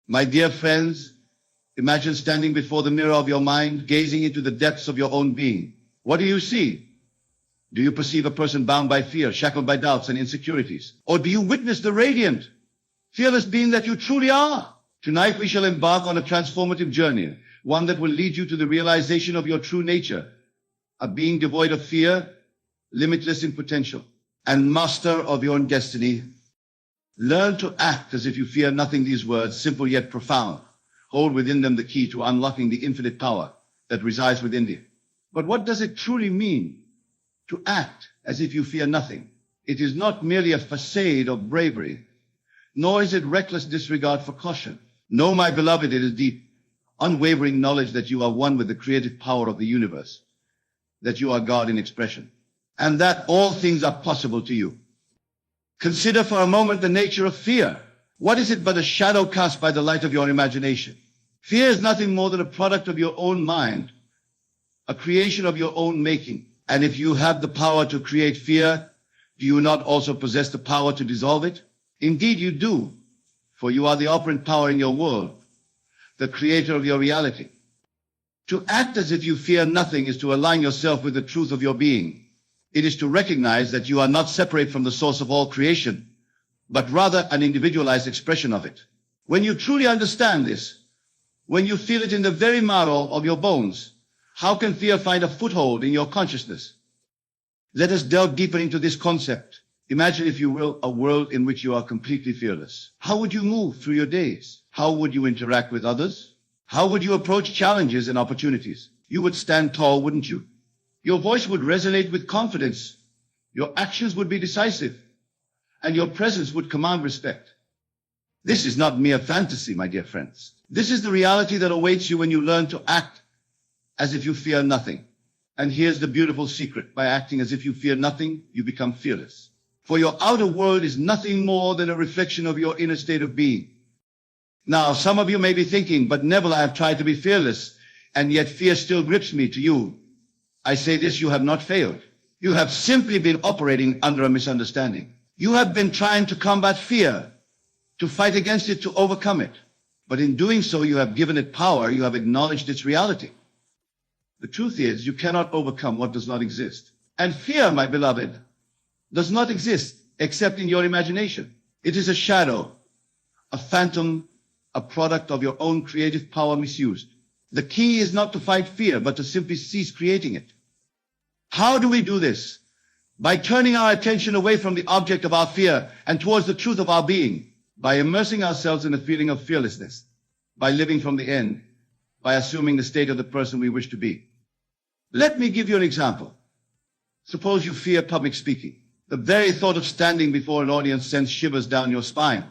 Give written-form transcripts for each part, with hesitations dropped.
My dear friends, imagine standing before the mirror of your mind, gazing into the depths of your own being. What do you see? Do you perceive a person bound by fear, shackled by doubts and insecurities? Or do you witness the radiant, fearless being that you truly are? Tonight we shall embark on a transformative journey, one that will lead you to the realization of your true nature, a being devoid of fear, limitless in potential, and master of your own destiny. Learn to act as if you fear nothing. These words, simple yet profound, hold within them the key to unlocking the infinite power that resides within you. But what does it truly mean to act as if you fear nothing? It is not merely a facade of bravery, nor is it reckless disregard for caution. No, my beloved, it is deep, unwavering knowledge that you are one with the creative power of the universe, that you are God in expression, and that all things are possible to you. Consider for a moment the nature of fear. What is it but a shadow cast by the light of your imagination? Fear is nothing more than a product of your own mind, a creation of your own making. And if you have the power to create fear, do you not also possess the power to dissolve it? Indeed you do, for you are the operant power in your world, the creator of your reality. To act as if you fear nothing is to align yourself with the truth of your being. It is to recognize that you are not separate from the source of all creation, but rather an individualized expression of it. When you truly understand this, when you feel it in the very marrow of your bones, how can fear find a foothold in your consciousness? Let us delve deeper into this concept. Imagine, if you will, a world in which you are completely fearless. How would you move through your days? How would you interact with others? How would you approach challenges and opportunities? You would stand tall, wouldn't you? Your voice would resonate with confidence. Your actions would be decisive, and your presence would command respect. This is not mere fantasy, my dear friends. This is the reality that awaits you when you learn to act as if you fear nothing. And here's the beautiful secret. By acting as if you fear nothing, you become fearless. For your outer world is nothing more than a reflection of your inner state of being. Now, some of you may be thinking, but Neville, I have tried to be fearless, and yet fear still grips me. To you, I say this: you have not failed. You have simply been operating under a misunderstanding. You have been trying to combat fear, to fight against it, to overcome it. But in doing so, you have given it power. You have acknowledged its reality. The truth is, you cannot overcome what does not exist. And fear, my beloved, does not exist except in your imagination. It is a shadow, a phantom, a product of your own creative power misused. The key is not to fight fear, but to simply cease creating it. How do we do this? By turning our attention away from the object of our fear and towards the truth of our being, by immersing ourselves in a feeling of fearlessness, by living from the end, by assuming the state of the person we wish to be. Let me give you an example. Suppose you fear public speaking. The very thought of standing before an audience sends shivers down your spine.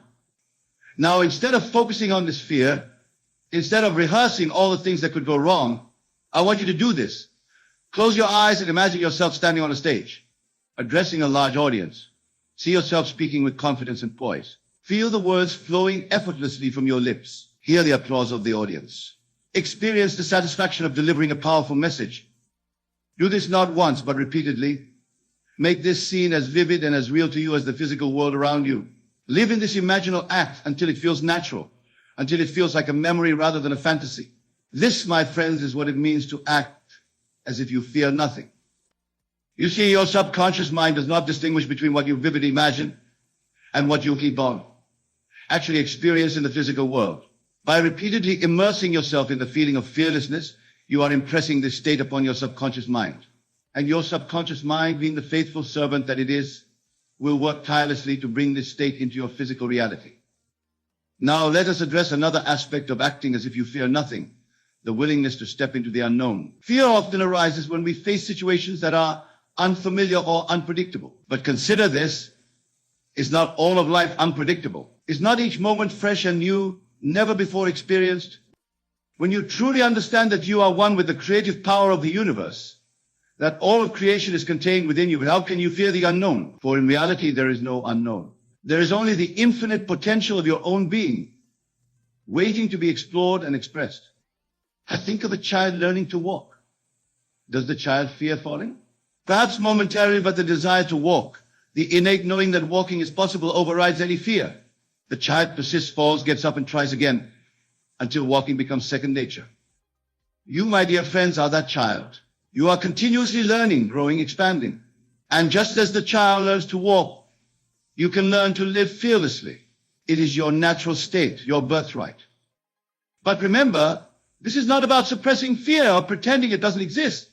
Now, instead of focusing on this fear, instead of rehearsing all the things that could go wrong, I want you to do this. Close your eyes and imagine yourself standing on a stage, addressing a large audience. See yourself speaking with confidence and poise. Feel the words flowing effortlessly from your lips. Hear the applause of the audience. Experience the satisfaction of delivering a powerful message. Do this not once, but repeatedly. Make this scene as vivid and as real to you as the physical world around you. Live in this imaginal act until it feels natural, until it feels like a memory rather than a fantasy. This, my friends, is what it means to act as if you fear nothing. You see, your subconscious mind does not distinguish between what you vividly imagine and what you keep on actually experience in the physical world. By repeatedly immersing yourself in the feeling of fearlessness, you are impressing this state upon your subconscious mind. And your subconscious mind, being the faithful servant that it is, will work tirelessly to bring this state into your physical reality. Now let us address another aspect of acting as if you fear nothing, the willingness to step into the unknown. Fear often arises when we face situations that are unfamiliar or unpredictable. But consider this: is not all of life unpredictable? Is not each moment fresh and new, never before experienced? When you truly understand that you are one with the creative power of the universe, that all of creation is contained within you, how can you fear the unknown? For in reality, there is no unknown. There is only the infinite potential of your own being, waiting to be explored and expressed. Think of a child learning to walk. Does the child fear falling? Perhaps momentarily, but the desire to walk, the innate knowing that walking is possible, overrides any fear. The child persists, falls, gets up and tries again. until walking becomes second nature. You, my dear friends, are that child. You are continuously learning, growing, expanding. And just as the child learns to walk, you can learn to live fearlessly. It is your natural state, your birthright. But remember, this is not about suppressing fear or pretending it doesn't exist.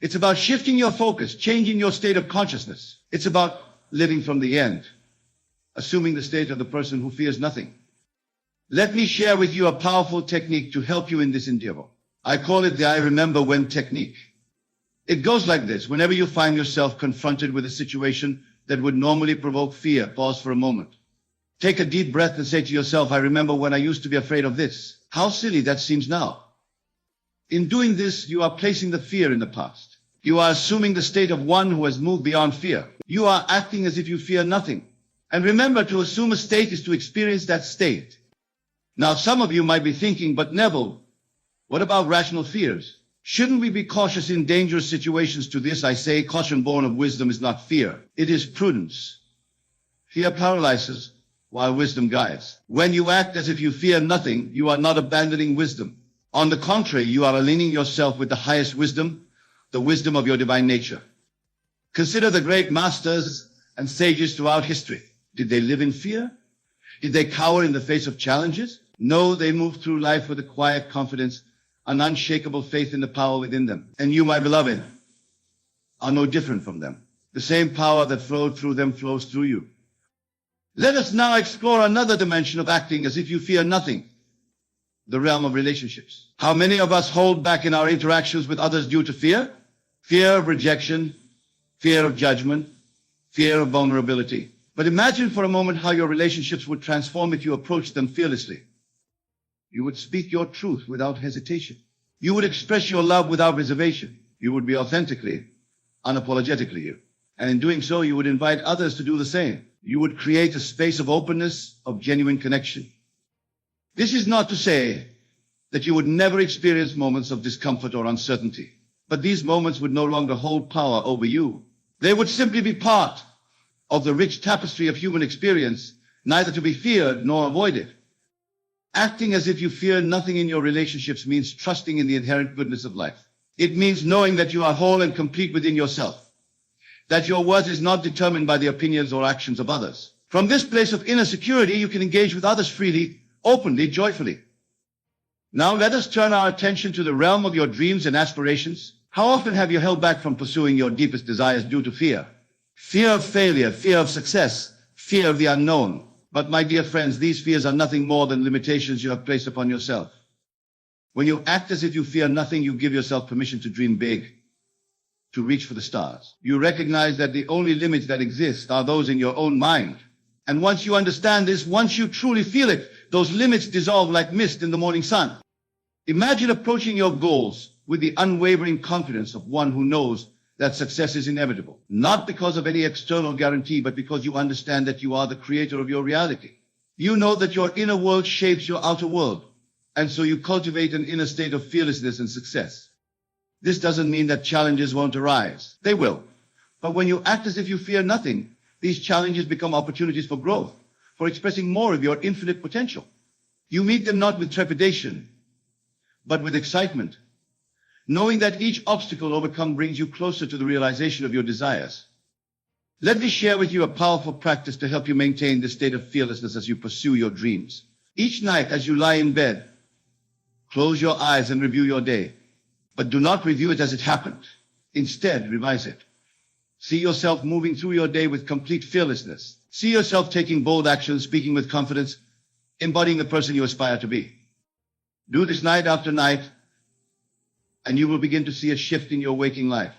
It's about shifting your focus, changing your state of consciousness. It's about living from the end, assuming the state of the person who fears nothing. Let me share with you a powerful technique to help you in this endeavor. I call it the I remember when technique. It goes like this. Whenever you find yourself confronted with a situation that would normally provoke fear, pause for a moment. Take a deep breath and say to yourself, I remember when I used to be afraid of this. How silly that seems now. In doing this, you are placing the fear in the past. You are assuming the state of one who has moved beyond fear. You are acting as if you fear nothing. And remember, to assume a state is to experience that state. Now, some of you might be thinking, but Neville, what about rational fears? Shouldn't we be cautious in dangerous situations? To this I say, caution born of wisdom is not fear. It is prudence. Fear paralyzes, while wisdom guides. When you act as if you fear nothing, you are not abandoning wisdom. On the contrary, you are aligning yourself with the highest wisdom, the wisdom of your divine nature. Consider the great masters and sages throughout history. Did they live in fear? Did they cower in the face of challenges? No, they moved through life with a quiet confidence, an unshakable faith in the power within them. And you, my beloved, are no different from them. The same power that flowed through them flows through you. Let us now explore another dimension of acting as if you fear nothing, the realm of relationships. How many of us hold back in our interactions with others due to fear? Fear of rejection, fear of judgment, fear of vulnerability. But imagine for a moment how your relationships would transform if you approached them fearlessly. You would speak your truth without hesitation. You would express your love without reservation. You would be authentically, unapologetically you. And in doing so, you would invite others to do the same. You would create a space of openness, of genuine connection. This is not to say that you would never experience moments of discomfort or uncertainty, but these moments would no longer hold power over you. They would simply be part of the rich tapestry of human experience, neither to be feared nor avoided. Acting as if you fear nothing in your relationships means trusting in the inherent goodness of life. It means knowing that you are whole and complete within yourself, that your worth is not determined by the opinions or actions of others. From this place of inner security, you can engage with others freely, openly, joyfully. Now let us turn our attention to the realm of your dreams and aspirations. How often have you held back from pursuing your deepest desires due to fear? Fear of failure, fear of success, fear of the unknown. But my dear friends, these fears are nothing more than limitations you have placed upon yourself. When you act as if you fear nothing, you give yourself permission to dream big, to reach for the stars. You recognize that the only limits that exist are those in your own mind. And once you understand this, once you truly feel it, those limits dissolve like mist in the morning sun. Imagine approaching your goals with the unwavering confidence of one who knows that success is inevitable, not because of any external guarantee, but because you understand that you are the creator of your reality. You know that your inner world shapes your outer world, and so you cultivate an inner state of fearlessness and success. This doesn't mean that challenges won't arise. They will. But when you act as if you fear nothing, these challenges become opportunities for growth, for expressing more of your infinite potential. You meet them not with trepidation, but with excitement, knowing that each obstacle overcome brings you closer to the realization of your desires. Let me share with you a powerful practice to help you maintain this state of fearlessness as you pursue your dreams. Each night as you lie in bed, close your eyes and review your day. But do not review it as it happened. Instead, revise it. See yourself moving through your day with complete fearlessness. See yourself taking bold action, speaking with confidence, embodying the person you aspire to be. Do this night after night, and you will begin to see a shift in your waking life.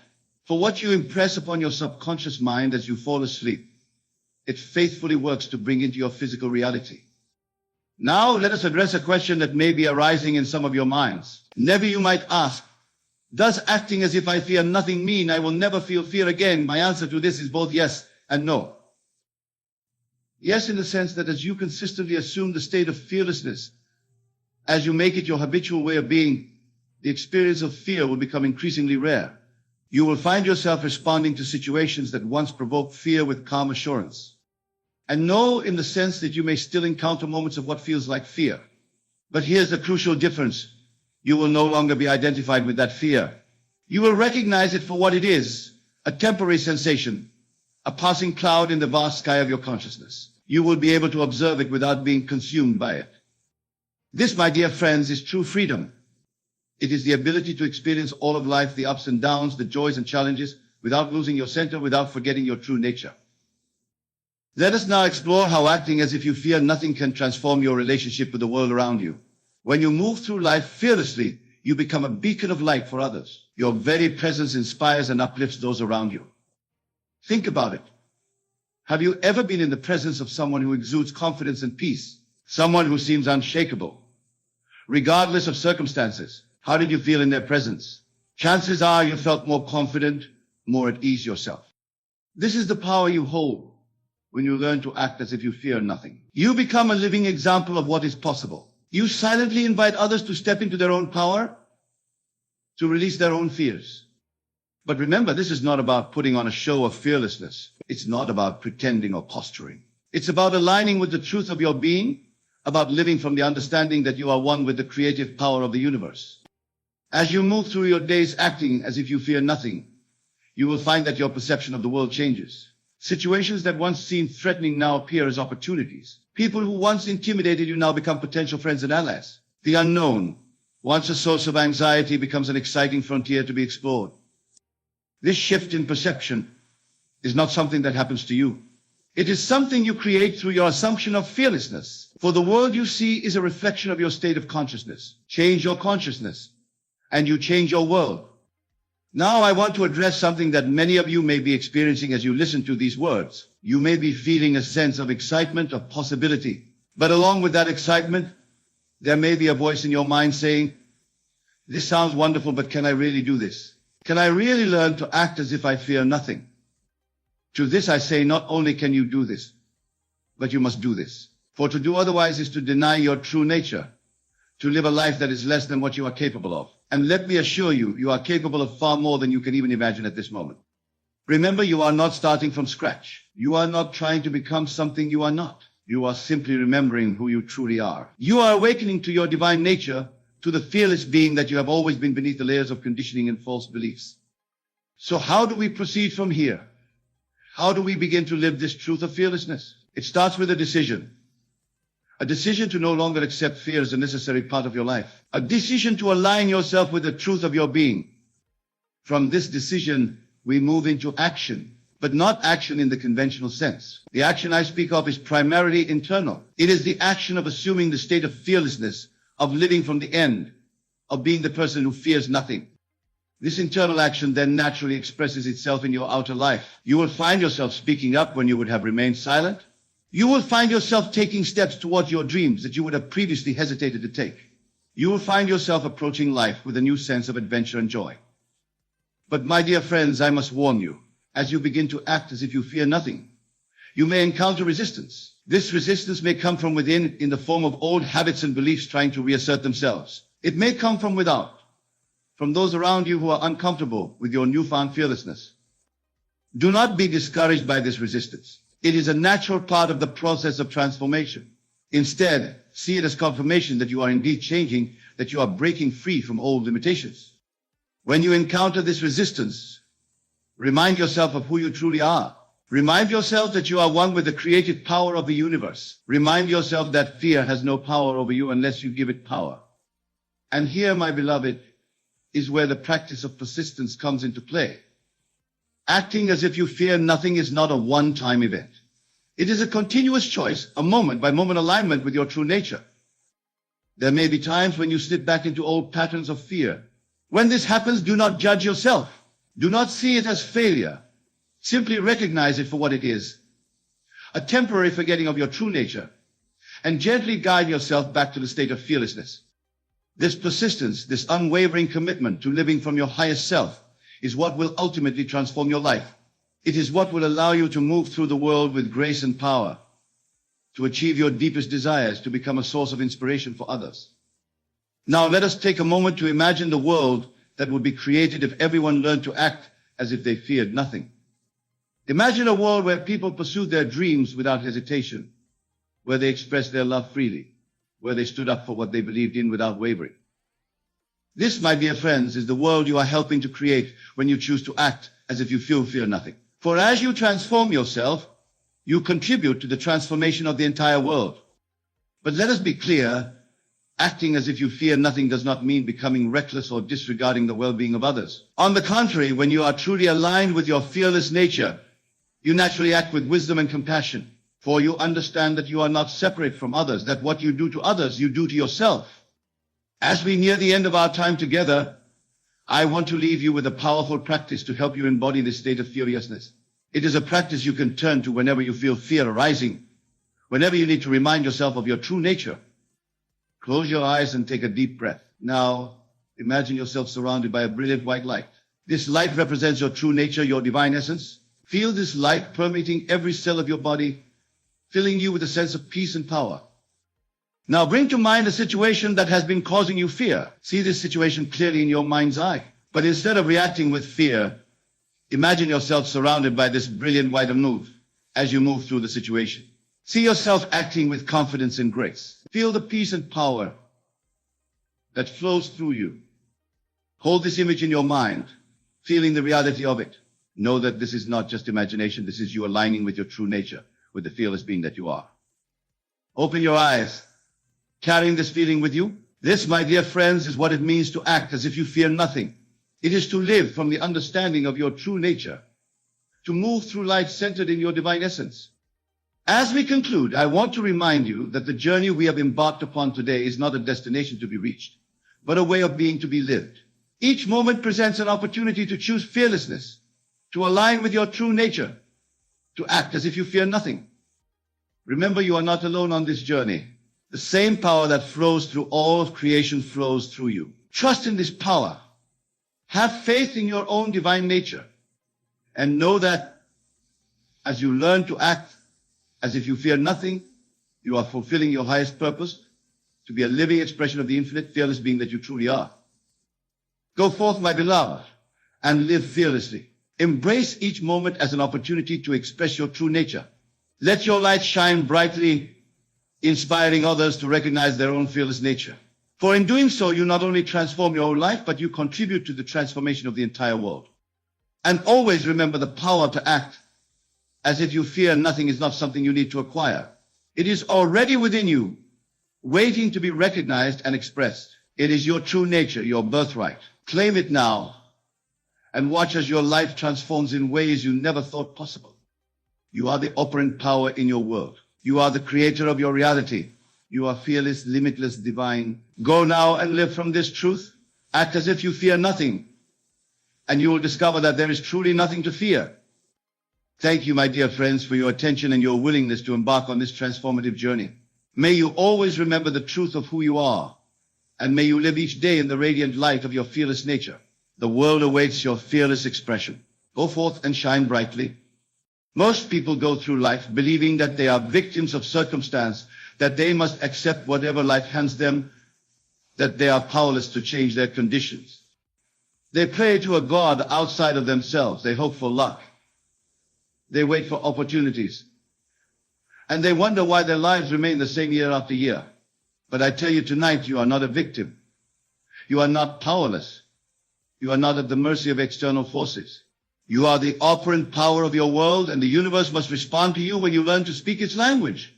For what you impress upon your subconscious mind as you fall asleep, it faithfully works to bring into your physical reality. Now, let us address a question that may be arising in some of your minds. Neville, you might ask, does acting as if I fear nothing mean I will never feel fear again? My answer to this is both yes and no. Yes, in the sense that as you consistently assume the state of fearlessness, as you make it your habitual way of being, the experience of fear will become increasingly rare. You will find yourself responding to situations that once provoked fear with calm assurance. And no, in the sense that you may still encounter moments of what feels like fear. But here's the crucial difference. You will no longer be identified with that fear. You will recognize it for what it is, a temporary sensation, a passing cloud in the vast sky of your consciousness. You will be able to observe it without being consumed by it. This, my dear friends, is true freedom. It is the ability to experience all of life, the ups and downs, the joys and challenges, without losing your center, without forgetting your true nature. Let us now explore how acting as if you fear nothing can transform your relationship with the world around you. When you move through life fearlessly, you become a beacon of light for others. Your very presence inspires and uplifts those around you. Think about it. Have you ever been in the presence of someone who exudes confidence and peace? Someone who seems unshakable, regardless of circumstances? How did you feel in their presence? Chances are you felt more confident, more at ease yourself. This is the power you hold when you learn to act as if you fear nothing. You become a living example of what is possible. You silently invite others to step into their own power, to release their own fears. But remember, this is not about putting on a show of fearlessness. It's not about pretending or posturing. It's about aligning with the truth of your being, about living from the understanding that you are one with the creative power of the universe. As you move through your days acting as if you fear nothing, you will find that your perception of the world changes. Situations that once seemed threatening now appear as opportunities. People who once intimidated you now become potential friends and allies. The unknown, once a source of anxiety, becomes an exciting frontier to be explored. This shift in perception is not something that happens to you. It is something you create through your assumption of fearlessness. For the world you see is a reflection of your state of consciousness. Change your consciousness, and you change your world. Now I want to address something that many of you may be experiencing as you listen to these words. You may be feeling a sense of excitement, of possibility. But along with that excitement, there may be a voice in your mind saying, "This sounds wonderful, but can I really do this? Can I really learn to act as if I fear nothing?" To this I say, not only can you do this, but you must do this. For to do otherwise is to deny your true nature, to live a life that is less than what you are capable of. And let me assure you, you are capable of far more than you can even imagine at this moment. Remember, you are not starting from scratch. You are not trying to become something you are not. You are simply remembering who you truly are. You are awakening to your divine nature, to the fearless being that you have always been beneath the layers of conditioning and false beliefs. So how do we proceed from here? How do we begin to live this truth of fearlessness? It starts with a decision. A decision to no longer accept fear as a necessary part of your life. A decision to align yourself with the truth of your being. From this decision, we move into action, but not action in the conventional sense. The action I speak of is primarily internal. It is the action of assuming the state of fearlessness, of living from the end, of being the person who fears nothing. This internal action then naturally expresses itself in your outer life. You will find yourself speaking up when you would have remained silent. You will find yourself taking steps towards your dreams that you would have previously hesitated to take. You will find yourself approaching life with a new sense of adventure and joy. But my dear friends, I must warn you, as you begin to act as if you fear nothing, you may encounter resistance. This resistance may come from within in the form of old habits and beliefs trying to reassert themselves. It may come from without, from those around you who are uncomfortable with your newfound fearlessness. Do not be discouraged by this resistance. It is a natural part of the process of transformation. Instead, see it as confirmation that you are indeed changing, that you are breaking free from old limitations. When you encounter this resistance, remind yourself of who you truly are. Remind yourself that you are one with the creative power of the universe. Remind yourself that fear has no power over you unless you give it power. And here, my beloved, is where the practice of persistence comes into play. Acting as if you fear nothing is not a one-time event. It is a continuous choice, a moment-by-moment alignment with your true nature. There may be times when you slip back into old patterns of fear. When this happens, do not judge yourself. Do not see it as failure. Simply recognize it for what it is, a temporary forgetting of your true nature, and gently guide yourself back to the state of fearlessness. This persistence, this unwavering commitment to living from your highest self, is what will ultimately transform your life. It is what will allow you to move through the world with grace and power, to achieve your deepest desires, to become a source of inspiration for others. Now let us take a moment to imagine the world that would be created if everyone learned to act as if they feared nothing. Imagine a world where people pursued their dreams without hesitation, where they expressed their love freely, where they stood up for what they believed in without wavering. This, my dear friends, is the world you are helping to create when you choose to act as if you fear nothing. For as you transform yourself, you contribute to the transformation of the entire world. But let us be clear, acting as if you fear nothing does not mean becoming reckless or disregarding the well-being of others. On the contrary, when you are truly aligned with your fearless nature, you naturally act with wisdom and compassion, for you understand that you are not separate from others, that what you do to others, you do to yourself. As we near the end of our time together, I want to leave you with a powerful practice to help you embody this state of fearlessness. It is a practice you can turn to whenever you feel fear arising, whenever you need to remind yourself of your true nature. Close your eyes and take a deep breath. Now, imagine yourself surrounded by a brilliant white light. This light represents your true nature, your divine essence. Feel this light permeating every cell of your body, filling you with a sense of peace and power. Now bring to mind a situation that has been causing you fear. See this situation clearly in your mind's eye. But instead of reacting with fear, imagine yourself surrounded by this brilliant white move as you move through the situation. See yourself acting with confidence and grace. Feel the peace and power that flows through you. Hold this image in your mind, feeling the reality of it. Know that this is not just imagination. This is you aligning with your true nature, with the fearless being that you are. Open your eyes, carrying this feeling with you. This, my dear friends, is what it means to act as if you fear nothing. It is to live from the understanding of your true nature, to move through life centered in your divine essence. As we conclude, I want to remind you that the journey we have embarked upon today is not a destination to be reached, but a way of being to be lived. Each moment presents an opportunity to choose fearlessness, to align with your true nature, to act as if you fear nothing. Remember, you are not alone on this journey. The same power that flows through all of creation flows through you. Trust in this power. Have faith in your own divine nature, and know that as you learn to act as if you fear nothing, you are fulfilling your highest purpose, to be a living expression of the infinite, fearless being that you truly are. Go forth, my beloved, and live fearlessly. Embrace each moment as an opportunity to express your true nature. Let your light shine brightly, inspiring others to recognize their own fearless nature. For in doing so, you not only transform your own life, but you contribute to the transformation of the entire world. And always remember, the power to act as if you fear nothing is not something you need to acquire. It is already within you, waiting to be recognized and expressed. It is your true nature, your birthright. Claim it now, and watch as your life transforms in ways you never thought possible. You are the operant power in your world. You are the creator of your reality. You are fearless, limitless, divine. Go now and live from this truth. Act as if you fear nothing, and you will discover that there is truly nothing to fear. Thank you, my dear friends, for your attention and your willingness to embark on this transformative journey. May you always remember the truth of who you are, and may you live each day in the radiant light of your fearless nature. The world awaits your fearless expression. Go forth and shine brightly. Most people go through life believing that they are victims of circumstance, that they must accept whatever life hands them, that they are powerless to change their conditions. They pray to a God outside of themselves. They hope for luck. They wait for opportunities. And they wonder why their lives remain the same year after year. But I tell you tonight, you are not a victim. You are not powerless. You are not at the mercy of external forces. You are the operant power of your world, and the universe must respond to you when you learn to speak its language.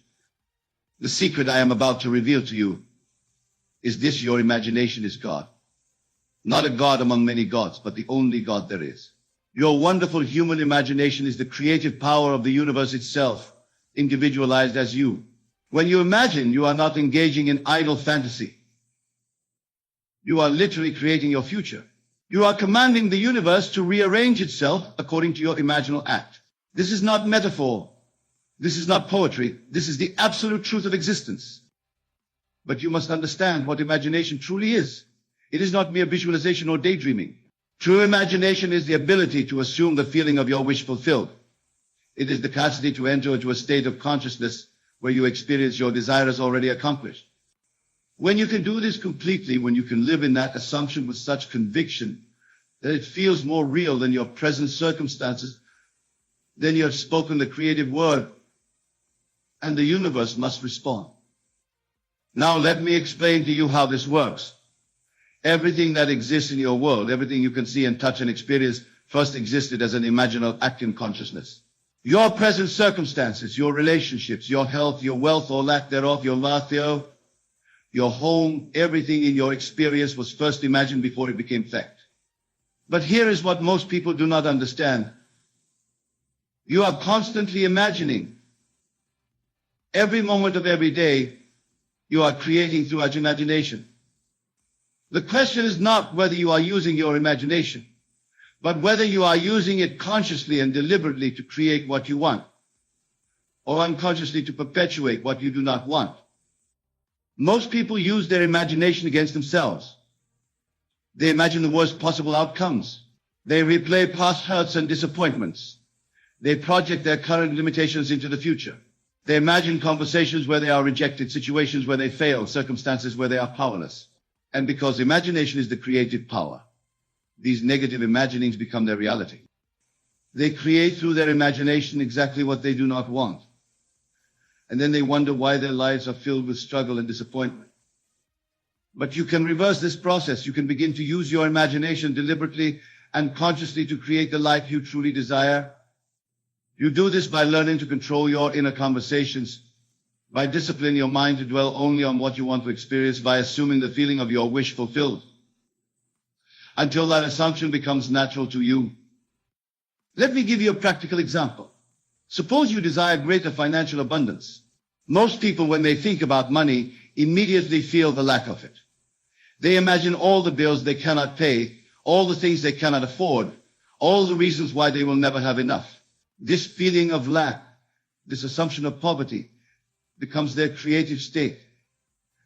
The secret I am about to reveal to you is this: your imagination is God. Not a God among many gods, but the only God there is. Your wonderful human imagination is the creative power of the universe itself, individualized as you. When you imagine, you are not engaging in idle fantasy. You are literally creating your future. You are commanding the universe to rearrange itself according to your imaginal act. This is not metaphor. This is not poetry. This is the absolute truth of existence. But you must understand what imagination truly is. It is not mere visualization or daydreaming. True imagination is the ability to assume the feeling of your wish fulfilled. It is the capacity to enter into a state of consciousness where you experience your desires already accomplished. When you can do this completely, when you can live in that assumption with such conviction that it feels more real than your present circumstances, then you have spoken the creative word, and the universe must respond. Now let me explain to you how this works. Everything that exists in your world, everything you can see and touch and experience, first existed as an imaginal act in consciousness. Your present circumstances, your relationships, your health, your wealth or lack thereof, your lack thereof, your home, everything in your experience was first imagined before it became fact. But here is what most people do not understand. You are constantly imagining. Every moment of every day, you are creating through your imagination. The question is not whether you are using your imagination, but whether you are using it consciously and deliberately to create what you want, or unconsciously to perpetuate what you do not want. Most people use their imagination against themselves. They imagine the worst possible outcomes. They replay past hurts and disappointments. They project their current limitations into the future. They imagine conversations where they are rejected, situations where they fail, circumstances where they are powerless. And because imagination is the creative power, these negative imaginings become their reality. They create through their imagination exactly what they do not want. And then they wonder why their lives are filled with struggle and disappointment. But you can reverse this process. You can begin to use your imagination deliberately and consciously to create the life you truly desire. You do this by learning to control your inner conversations, by disciplining your mind to dwell only on what you want to experience, by assuming the feeling of your wish fulfilled, until that assumption becomes natural to you. Let me give you a practical example. Suppose you desire greater financial abundance. Most people, when they think about money, immediately feel the lack of it. They imagine all the bills they cannot pay, all the things they cannot afford, all the reasons why they will never have enough. This feeling of lack, this assumption of poverty, becomes their creative state.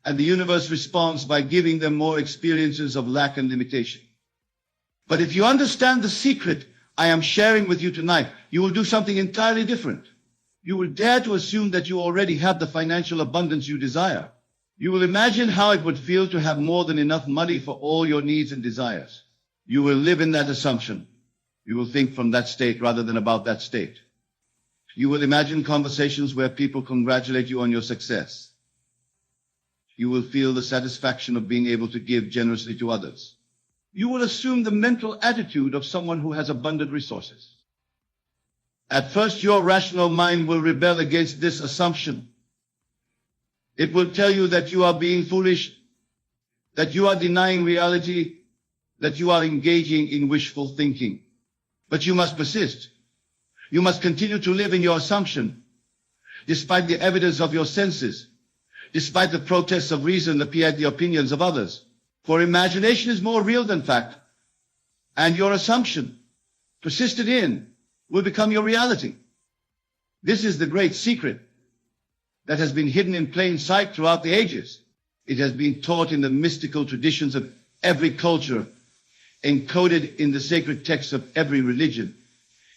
And the universe responds by giving them more experiences of lack and limitation. But if you understand the secret I am sharing with you tonight, you will do something entirely different. You will dare to assume that you already have the financial abundance you desire. You will imagine how it would feel to have more than enough money for all your needs and desires. You will live in that assumption. You will think from that state rather than about that state. You will imagine conversations where people congratulate you on your success. You will feel the satisfaction of being able to give generously to others. You will assume the mental attitude of someone who has abundant resources. At first, your rational mind will rebel against this assumption. It will tell you that you are being foolish, that you are denying reality, that you are engaging in wishful thinking. But you must persist. You must continue to live in your assumption, despite the evidence of your senses, despite the protests of reason, the opinions of others. For imagination is more real than fact, and your assumption, persisted in, will become your reality. This is the great secret that has been hidden in plain sight throughout the ages. It has been taught in the mystical traditions of every culture, encoded in the sacred texts of every religion.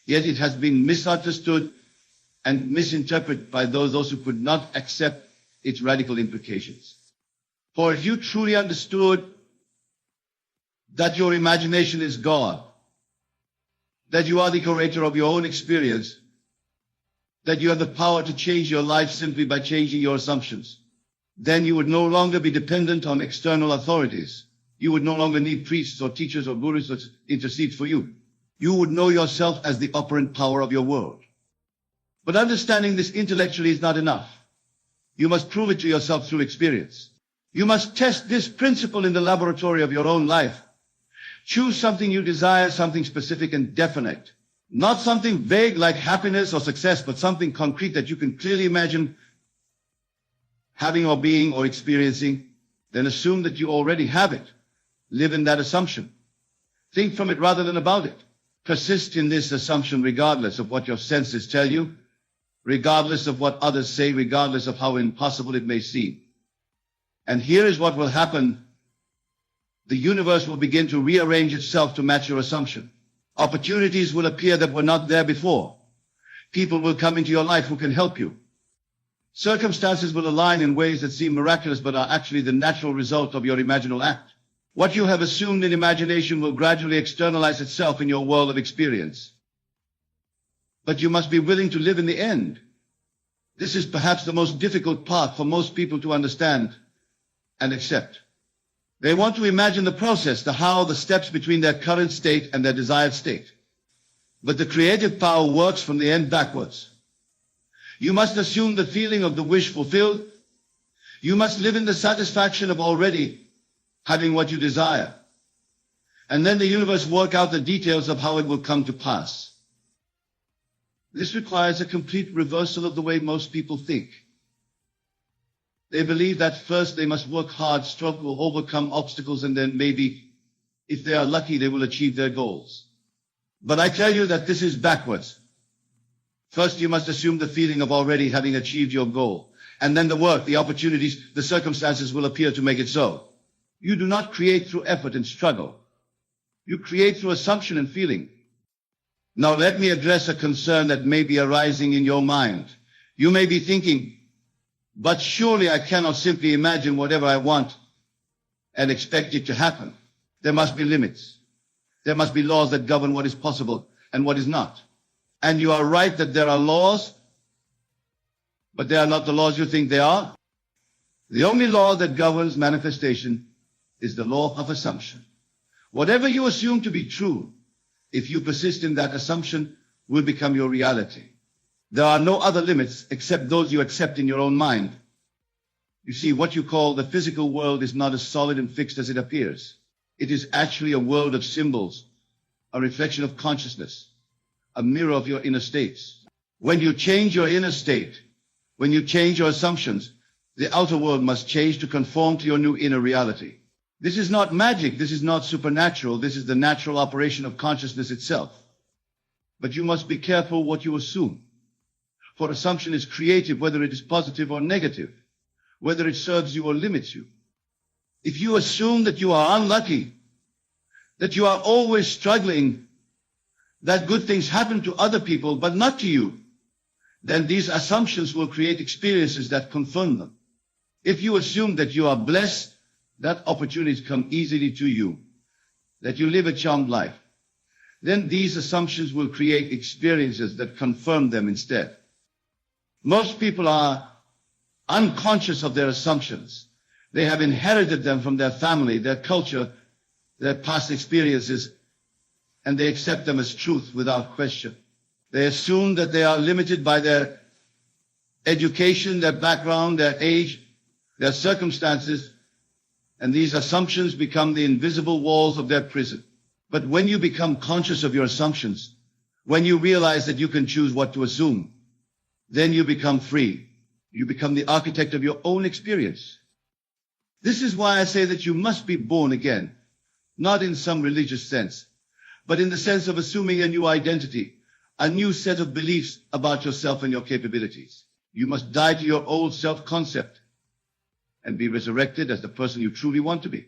Yet it has been misunderstood and misinterpreted by those who could not accept its radical implications. For if you truly understood that your imagination is God, that you are the curator of your own experience, that you have the power to change your life simply by changing your assumptions, then you would no longer be dependent on external authorities. You would no longer need priests or teachers or gurus to intercede for you. You would know yourself as the operant power of your world. But understanding this intellectually is not enough. You must prove it to yourself through experience. You must test this principle in the laboratory of your own life. Choose something you desire, something specific and definite. Not something vague like happiness or success, but something concrete that you can clearly imagine having or being or experiencing. Then assume that you already have it. Live in that assumption. Think from it rather than about it. Persist in this assumption regardless of what your senses tell you, regardless of what others say, regardless of how impossible it may seem. And here is what will happen. The universe will begin to rearrange itself to match your assumption. Opportunities will appear that were not there before. People will come into your life who can help you. Circumstances will align in ways that seem miraculous but are actually the natural result of your imaginal act. What you have assumed in imagination will gradually externalize itself in your world of experience. But you must be willing to live in the end. This is perhaps the most difficult part for most people to understand. and accept. They want to imagine the process, the how, the steps between their current state and their desired state. But the creative power works from the end backwards. You must assume the feeling of the wish fulfilled. You must live in the satisfaction of already having what you desire. And then the universe work out the details of how it will come to pass. This requires a complete reversal of the way most people think. They believe that first they must work hard, struggle, overcome obstacles, and then maybe, if they are lucky, they will achieve their goals. But I tell you that this is backwards. First, you must assume the feeling of already having achieved your goal. And then the work, the opportunities, the circumstances will appear to make it so. You do not create through effort and struggle. You create through assumption and feeling. Now let me address a concern that may be arising in your mind. You may be thinking, but surely I cannot simply imagine whatever I want and expect it to happen. There must be limits. There must be laws that govern what is possible and what is not. And you are right that there are laws, but they are not the laws you think they are. The only law that governs manifestation is the law of assumption. Whatever you assume to be true, if you persist in that assumption, will become your reality. There are no other limits except those you accept in your own mind. You see, what you call the physical world is not as solid and fixed as it appears. It is actually a world of symbols, a reflection of consciousness, a mirror of your inner states. When you change your inner state, when you change your assumptions, the outer world must change to conform to your new inner reality. This is not magic, this is not supernatural, this is the natural operation of consciousness itself. But you must be careful what you assume. For assumption is creative, whether it is positive or negative, whether it serves you or limits you. If you assume that you are unlucky, that you are always struggling, that good things happen to other people but not to you, then these assumptions will create experiences that confirm them. If you assume that you are blessed, that opportunities come easily to you, that you live a charmed life, then these assumptions will create experiences that confirm them instead. Most people are unconscious of their assumptions. They have inherited them from their family, their culture, their past experiences, and they accept them as truth without question. They assume that they are limited by their education, their background, their age, their circumstances, and these assumptions become the invisible walls of their prison. But when you become conscious of your assumptions, when you realize that you can choose what to assume, then you become free. You become the architect of your own experience. This is why I say that you must be born again, not in some religious sense, but in the sense of assuming a new identity, a new set of beliefs about yourself and your capabilities. You must die to your old self-concept and be resurrected as the person you truly want to be.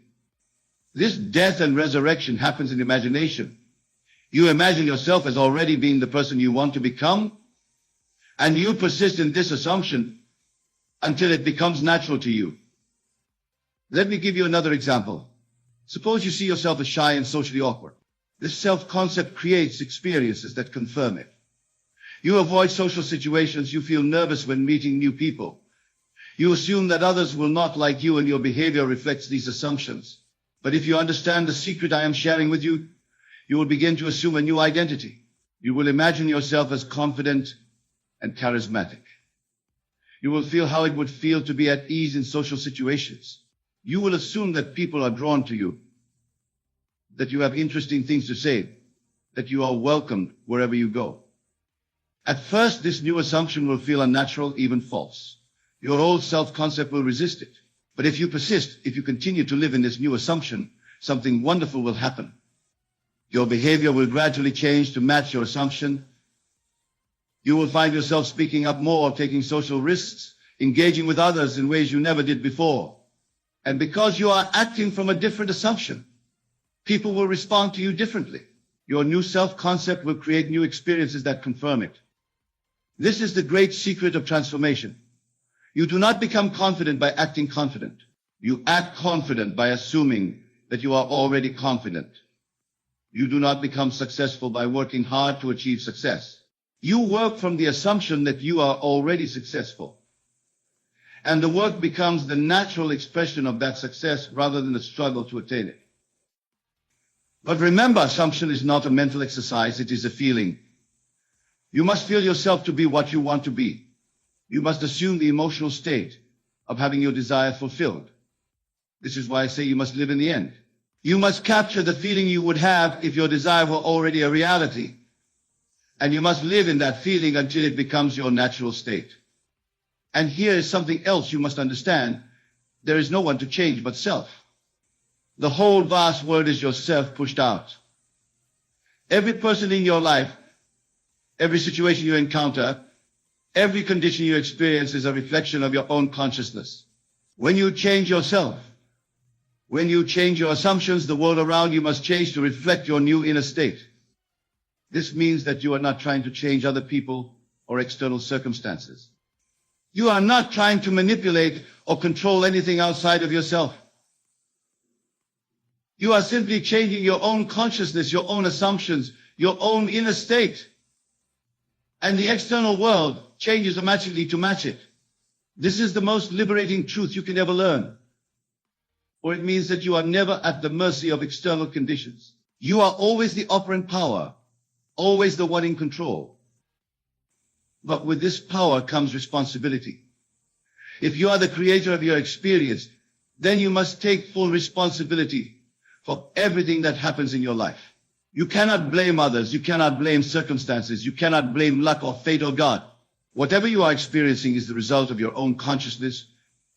This death and resurrection happens in imagination. You imagine yourself as already being the person you want to become, and you persist in this assumption until it becomes natural to you. Let me give you another example. Suppose you see yourself as shy and socially awkward. This self-concept creates experiences that confirm it. You avoid social situations. You feel nervous when meeting new people. You assume that others will not like you, and your behavior reflects these assumptions. But if you understand the secret I am sharing with you, you will begin to assume a new identity. You will imagine yourself as confident and charismatic. You will feel how it would feel to be at ease in social situations. You will assume that people are drawn to you, that you have interesting things to say, that you are welcomed wherever you go. At first, this new assumption will feel unnatural, even false. Your old self-concept will resist it. But if you persist, if you continue to live in this new assumption, something wonderful will happen. Your behavior will gradually change to match your assumption. You will find yourself speaking up more, taking social risks, engaging with others in ways you never did before. And because you are acting from a different assumption, people will respond to you differently. Your new self-concept will create new experiences that confirm it. This is the great secret of transformation. You do not become confident by acting confident. You act confident by assuming that you are already confident. You do not become successful by working hard to achieve success. You work from the assumption that you are already successful. And the work becomes the natural expression of that success rather than the struggle to attain it. But remember, assumption is not a mental exercise, it is a feeling. You must feel yourself to be what you want to be. You must assume the emotional state of having your desire fulfilled. This is why I say you must live in the end. You must capture the feeling you would have if your desire were already a reality. And you must live in that feeling until it becomes your natural state. And here is something else you must understand. There is no one to change but self. The whole vast world is yourself pushed out. Every person in your life, every situation you encounter, every condition you experience is a reflection of your own consciousness. When you change yourself, when you change your assumptions, the world around you must change to reflect your new inner state. This means that you are not trying to change other people or external circumstances. You are not trying to manipulate or control anything outside of yourself. You are simply changing your own consciousness, your own assumptions, your own inner state. And the external world changes automatically to match it. This is the most liberating truth you can ever learn. Or it means that you are never at the mercy of external conditions. You are always the operant power, always the one in control. But with this power comes responsibility. If you are the creator of your experience, then you must take full responsibility for everything that happens in your life. You cannot blame others. You cannot blame circumstances. You cannot blame luck or fate or God. Whatever you are experiencing is the result of your own consciousness,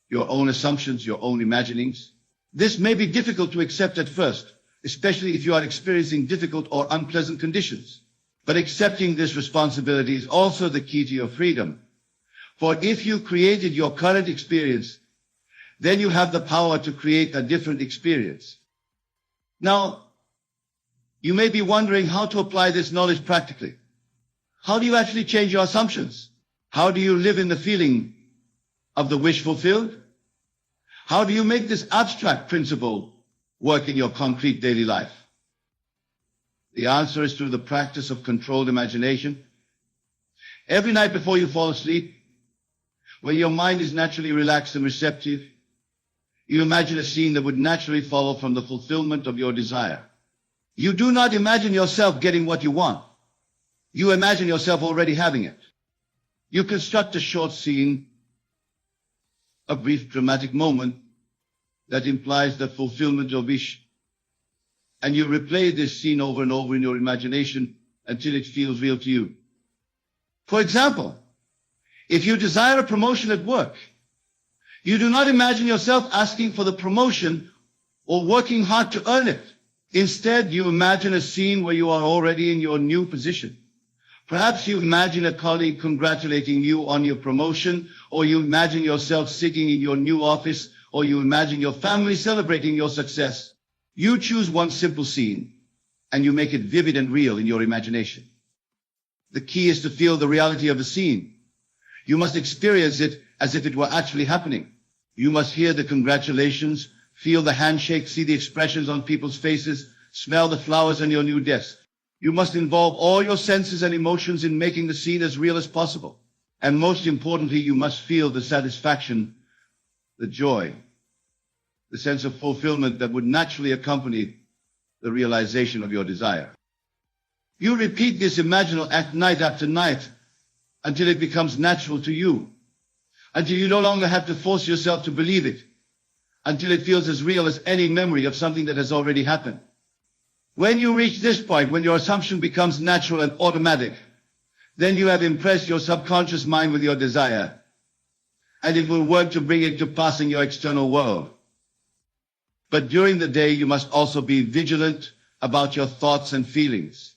your own assumptions, your own imaginings. This may be difficult to accept at first, especially if you are experiencing difficult or unpleasant conditions. But accepting this responsibility is also the key to your freedom. For if you created your current experience, then you have the power to create a different experience. Now, you may be wondering how to apply this knowledge practically. How do you actually change your assumptions? How do you live in the feeling of the wish fulfilled? How do you make this abstract principle work in your concrete daily life? The answer is through the practice of controlled imagination. Every night before you fall asleep, when your mind is naturally relaxed and receptive, you imagine a scene that would naturally follow from the fulfillment of your desire. You do not imagine yourself getting what you want. You imagine yourself already having it. You construct a short scene, a brief dramatic moment that implies the fulfillment of wish, and you replay this scene over and over in your imagination until it feels real to you. For example, if you desire a promotion at work, you do not imagine yourself asking for the promotion or working hard to earn it. Instead, you imagine a scene where you are already in your new position. Perhaps you imagine a colleague congratulating you on your promotion, or you imagine yourself sitting in your new office, or you imagine your family celebrating your success. You choose one simple scene, and you make it vivid and real in your imagination. The key is to feel the reality of the scene. You must experience it as if it were actually happening. You must hear the congratulations, feel the handshake, see the expressions on people's faces, smell the flowers on your new desk. You must involve all your senses and emotions in making the scene as real as possible. And most importantly, you must feel the satisfaction, the joy, the sense of fulfillment that would naturally accompany the realization of your desire. You repeat this imaginal act night after night until it becomes natural to you, until you no longer have to force yourself to believe it, until it feels as real as any memory of something that has already happened. When you reach this point, when your assumption becomes natural and automatic, then you have impressed your subconscious mind with your desire, and it will work to bring it to pass in your external world. But during the day, you must also be vigilant about your thoughts and feelings.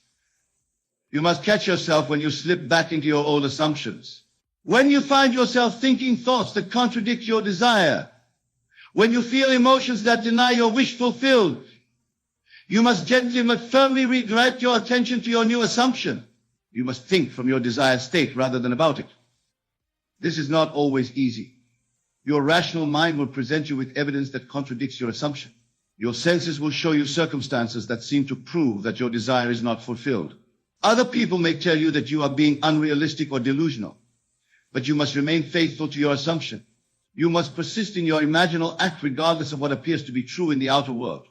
You must catch yourself when you slip back into your old assumptions. When you find yourself thinking thoughts that contradict your desire, when you feel emotions that deny your wish fulfilled, you must gently but firmly redirect your attention to your new assumption. You must think from your desired state rather than about it. This is not always easy. Your rational mind will present you with evidence that contradicts your assumption. Your senses will show you circumstances that seem to prove that your desire is not fulfilled. Other people may tell you that you are being unrealistic or delusional, but you must remain faithful to your assumption. You must persist in your imaginal act regardless of what appears to be true in the outer world.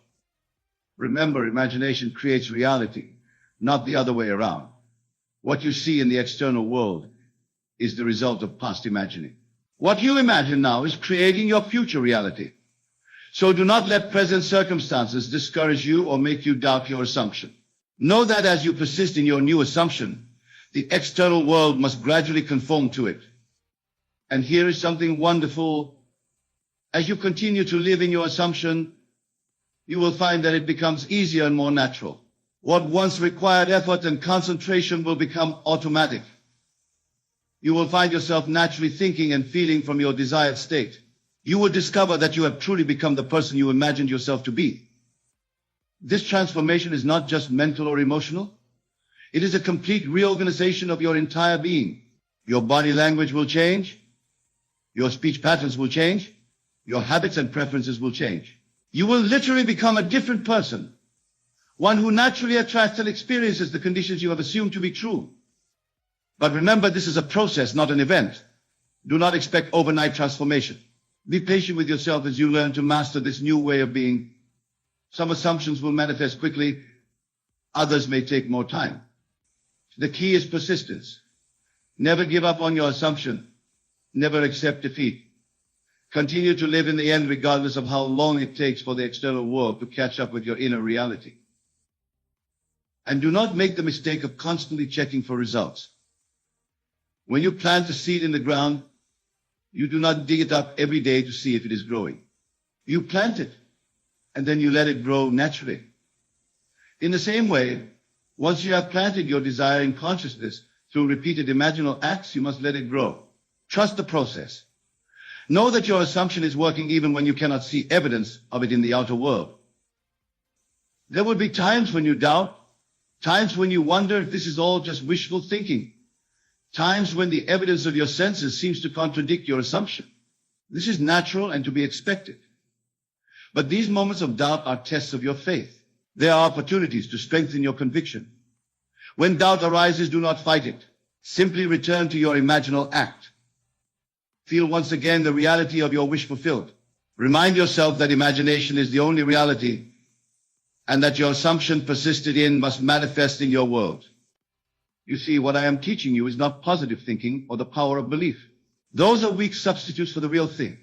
Remember, imagination creates reality, not the other way around. What you see in the external world is the result of past imagining. What you imagine now is creating your future reality. So do not let present circumstances discourage you or make you doubt your assumption. Know that as you persist in your new assumption, the external world must gradually conform to it. And here is something wonderful. As you continue to live in your assumption, you will find that it becomes easier and more natural. What once required effort and concentration will become automatic. You will find yourself naturally thinking and feeling from your desired state. You will discover that you have truly become the person you imagined yourself to be. This transformation is not just mental or emotional. It is a complete reorganization of your entire being. Your body language will change. Your speech patterns will change. Your habits and preferences will change. You will literally become a different person. One who naturally attracts and experiences the conditions you have assumed to be true. But remember, this is a process, not an event. Do not expect overnight transformation. Be patient with yourself as you learn to master this new way of being. Some assumptions will manifest quickly. Others may take more time. The key is persistence. Never give up on your assumption. Never accept defeat. Continue to live in the end regardless of how long it takes for the external world to catch up with your inner reality. And do not make the mistake of constantly checking for results. When you plant a seed in the ground, you do not dig it up every day to see if it is growing. You plant it, and then you let it grow naturally. In the same way, once you have planted your desire in consciousness through repeated imaginal acts, you must let it grow. Trust the process. Know that your assumption is working even when you cannot see evidence of it in the outer world. There will be times when you doubt, times when you wonder if this is all just wishful thinking, times when the evidence of your senses seems to contradict your assumption. This is natural and to be expected. But these moments of doubt are tests of your faith. They are opportunities to strengthen your conviction. When doubt arises, do not fight it. Simply return to your imaginal act. Feel once again the reality of your wish fulfilled. Remind yourself that imagination is the only reality and that your assumption persisted in must manifest in your world. You see, what I am teaching you is not positive thinking or the power of belief. Those are weak substitutes for the real thing.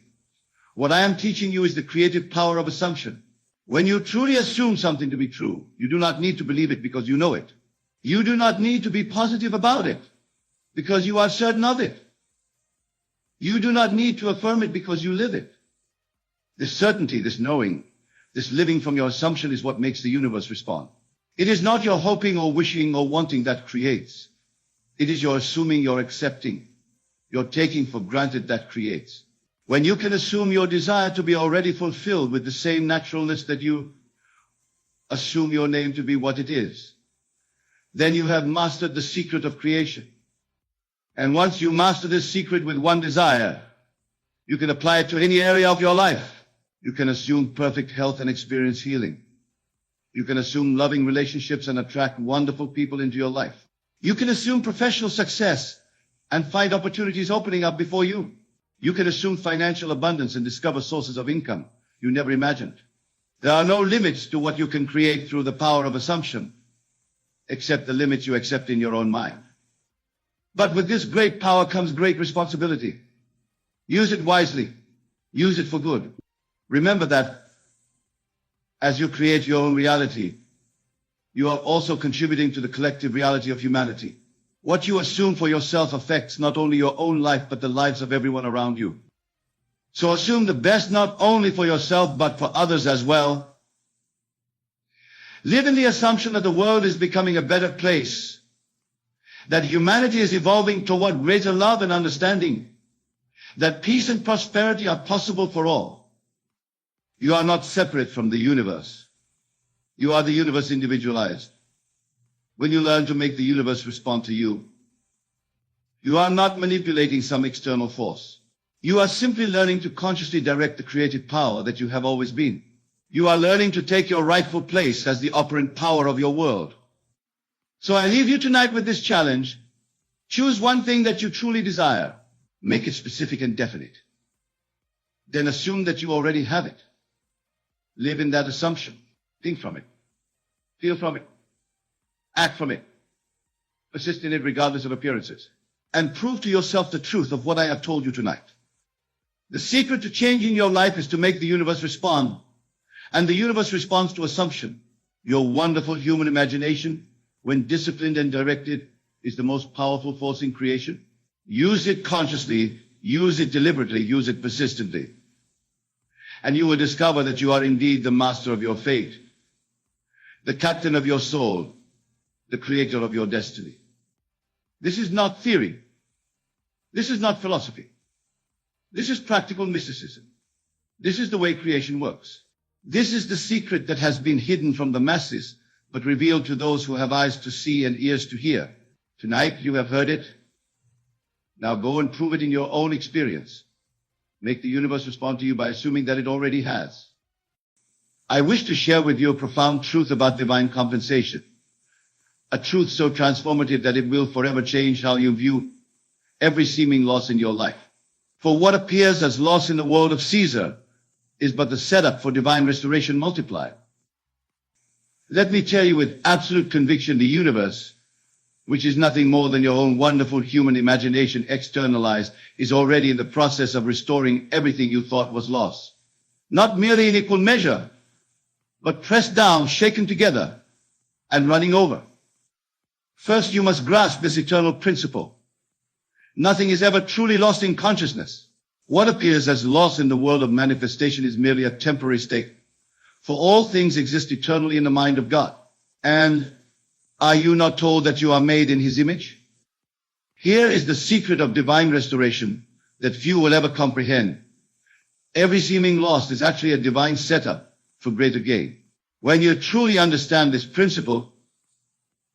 What I am teaching you is the creative power of assumption. When you truly assume something to be true, you do not need to believe it because you know it. You do not need to be positive about it because you are certain of it. You do not need to affirm it because you live it. This certainty, this knowing, this living from your assumption is what makes the universe respond. It is not your hoping or wishing or wanting that creates. It is your assuming, your accepting, your taking for granted that creates. When you can assume your desire to be already fulfilled with the same naturalness that you assume your name to be what it is, then you have mastered the secret of creation. And once you master this secret with one desire, you can apply it to any area of your life. You can assume perfect health and experience healing. You can assume loving relationships and attract wonderful people into your life. You can assume professional success and find opportunities opening up before you. You can assume financial abundance and discover sources of income you never imagined. There are no limits to what you can create through the power of assumption, except the limits you accept in your own mind. But with this great power comes great responsibility. Use it wisely. Use it for good. Remember that as you create your own reality, you are also contributing to the collective reality of humanity. What you assume for yourself affects not only your own life, but the lives of everyone around you. So assume the best not only for yourself, but for others as well. Live in the assumption that the world is becoming a better place, that humanity is evolving toward greater love and understanding, that peace and prosperity are possible for all. You are not separate from the universe. You are the universe individualized. When you learn to make the universe respond to you, you are not manipulating some external force. You are simply learning to consciously direct the creative power that you have always been. You are learning to take your rightful place as the operant power of your world. So I leave you tonight with this challenge. Choose one thing that you truly desire. Make it specific and definite. then assume that you already have it. Live in that assumption. Think from it. Feel from it. Act from it. Persist in it regardless of appearances. And prove to yourself the truth of what I have told you tonight. The secret to changing your life is to make the universe respond. And the universe responds to assumption. Your wonderful human imagination, when disciplined and directed, is the most powerful force in creation. Use it consciously, use it deliberately, use it persistently. And you will discover that you are indeed the master of your fate, the captain of your soul, the creator of your destiny. This is not theory. This is not philosophy. This is practical mysticism. This is the way creation works. This is the secret that has been hidden from the masses, but revealed to those who have eyes to see and ears to hear. Tonight you have heard it. Now go and prove it in your own experience. Make the universe respond to you by assuming that it already has. I wish to share with you a profound truth about divine compensation. A truth so transformative that it will forever change how you view every seeming loss in your life. For what appears as loss in the world of Caesar is but the setup for divine restoration multiplied. Let me tell you with absolute conviction, the universe, which is nothing more than your own wonderful human imagination externalized, is already in the process of restoring everything you thought was lost. Not merely in equal measure, but pressed down, shaken together, and running over. First, you must grasp this eternal principle. Nothing is ever truly lost in consciousness. What appears as loss in the world of manifestation is merely a temporary state. For all things exist eternally in the mind of God. And are you not told that you are made in His image? Here is the secret of divine restoration that few will ever comprehend. Every seeming loss is actually a divine setup for greater gain. When you truly understand this principle,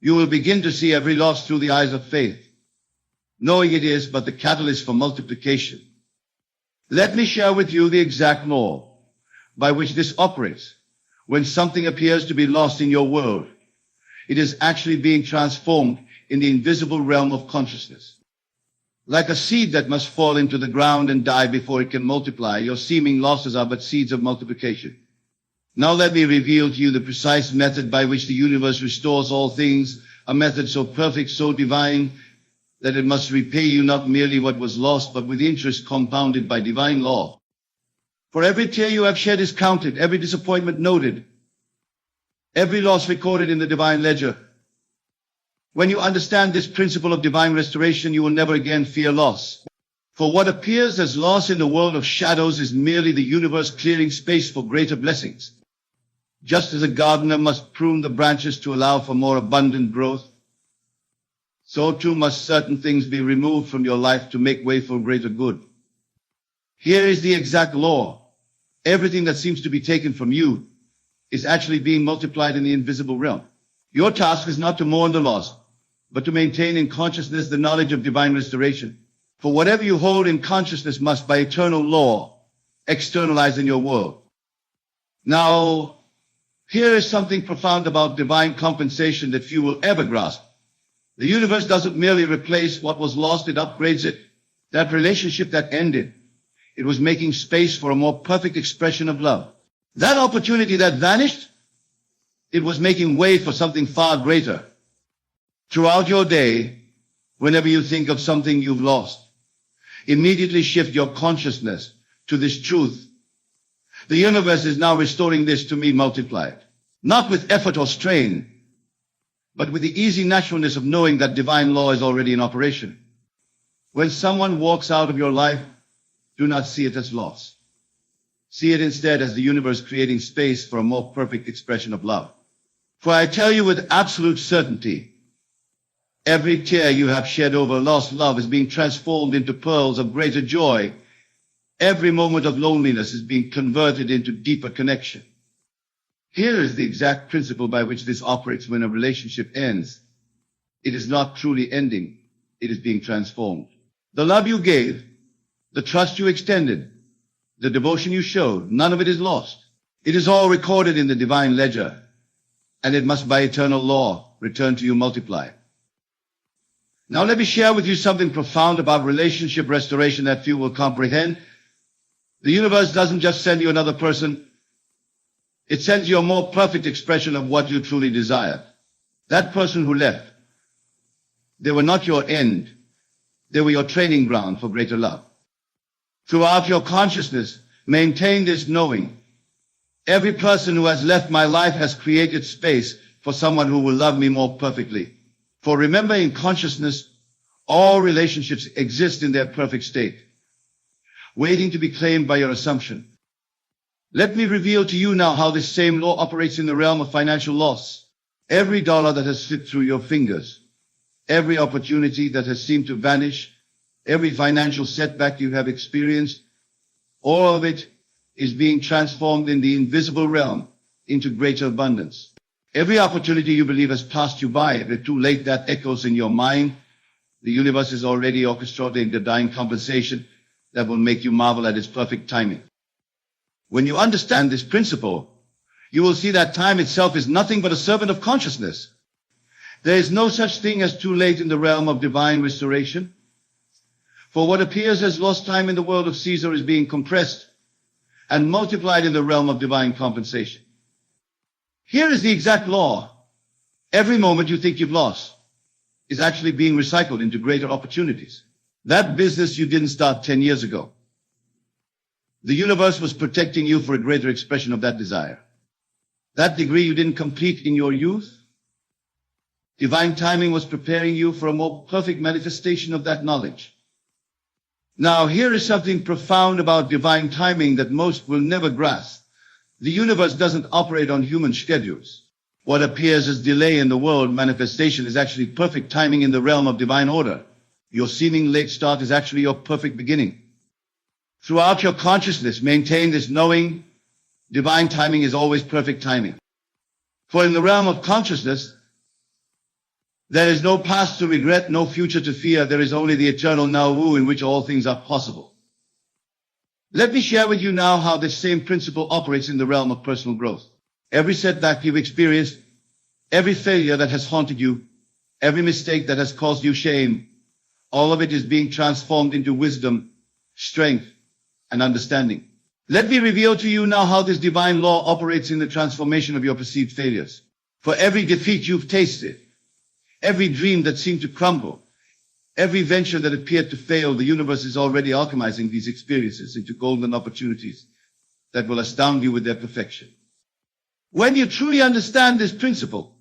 you will begin to see every loss through the eyes of faith, knowing it is but the catalyst for multiplication. Let me share with you the exact law by which this operates. When something appears to be lost in your world, it is actually being transformed in the invisible realm of consciousness. Like a seed that must fall into the ground and die before it can multiply, your seeming losses are but seeds of multiplication. Now let me reveal to you the precise method by which the universe restores all things, a method so perfect, so divine, that it must repay you not merely what was lost, but with interest compounded by divine law. For every tear you have shed is counted, every disappointment noted, every loss recorded in the divine ledger. When you understand this principle of divine restoration, you will never again fear loss. For what appears as loss in the world of shadows is merely the universe clearing space for greater blessings. Just as a gardener must prune the branches to allow for more abundant growth, so too must certain things be removed from your life to make way for greater good. Here is the exact law. Everything that seems to be taken from you is actually being multiplied in the invisible realm. Your task is not to mourn the loss, but to maintain in consciousness the knowledge of divine restoration. For whatever you hold in consciousness must, by eternal law, externalize in your world. Now, here is something profound about divine compensation that few will ever grasp. The universe doesn't merely replace what was lost, it upgrades it. That relationship that ended, it was making space for a more perfect expression of love. That opportunity that vanished, it was making way for something far greater. Throughout your day, whenever you think of something you've lost, immediately shift your consciousness to this truth. The universe is now restoring this to me multiplied, not with effort or strain, but with the easy naturalness of knowing that divine law is already in operation. When someone walks out of your life, do not see it as loss. See it instead as the universe creating space for a more perfect expression of love. For I tell you with absolute certainty, every tear you have shed over lost love is being transformed into pearls of greater joy. Every moment of loneliness is being converted into deeper connection. Here is the exact principle by which this operates when a relationship ends. It is not truly ending. It is being transformed. The love you gave, the trust you extended, the devotion you showed, none of it is lost. It is all recorded in the divine ledger, and it must by eternal law return to you multiplied. Now let me share with you something profound about relationship restoration that few will comprehend, The universe doesn't just send you another person. It sends you a more perfect expression of what you truly desire. That person who left, they were not your end. They were your training ground for greater love. Throughout your consciousness, maintain this knowing. Every person who has left my life has created space for someone who will love me more perfectly. For remember, in consciousness, all relationships exist in their perfect state, waiting to be claimed by your assumption. Let me reveal to you now how this same law operates in the realm of financial loss. Every dollar that has slipped through your fingers, every opportunity that has seemed to vanish, every financial setback you have experienced, all of it is being transformed in the invisible realm into greater abundance. Every opportunity you believe has passed you by, if it's too late, that echoes in your mind. The universe is already orchestrating divine compensation that will make you marvel at its perfect timing. When you understand this principle, you will see that time itself is nothing but a servant of consciousness. There is no such thing as too late in the realm of divine restoration. For what appears as lost time in the world of Caesar is being compressed and multiplied in the realm of divine compensation. Here is the exact law. Every moment you think you've lost is actually being recycled into greater opportunities. That business you didn't start 10 years ago, the universe was protecting you for a greater expression of that desire. That degree you didn't complete in your youth, divine timing was preparing you for a more perfect manifestation of that knowledge. Now, here is something profound about divine timing that most will never grasp. The universe doesn't operate on human schedules. What appears as delay in the world manifestation is actually perfect timing in the realm of divine order. Your seeming late start is actually your perfect beginning. Throughout your consciousness, maintain this knowing. Divine timing is always perfect timing. For in the realm of consciousness, there is no past to regret, no future to fear. There is only the eternal now in which all things are possible. Let me share with you now how this same principle operates in the realm of personal growth. Every setback you've experienced, every failure that has haunted you, every mistake that has caused you shame, all of it is being transformed into wisdom, strength, and understanding. Let me reveal to you now how this divine law operates in the transformation of your perceived failures. For every defeat you've tasted, every dream that seemed to crumble, every venture that appeared to fail, the universe is already alchemizing these experiences into golden opportunities that will astound you with their perfection. When you truly understand this principle,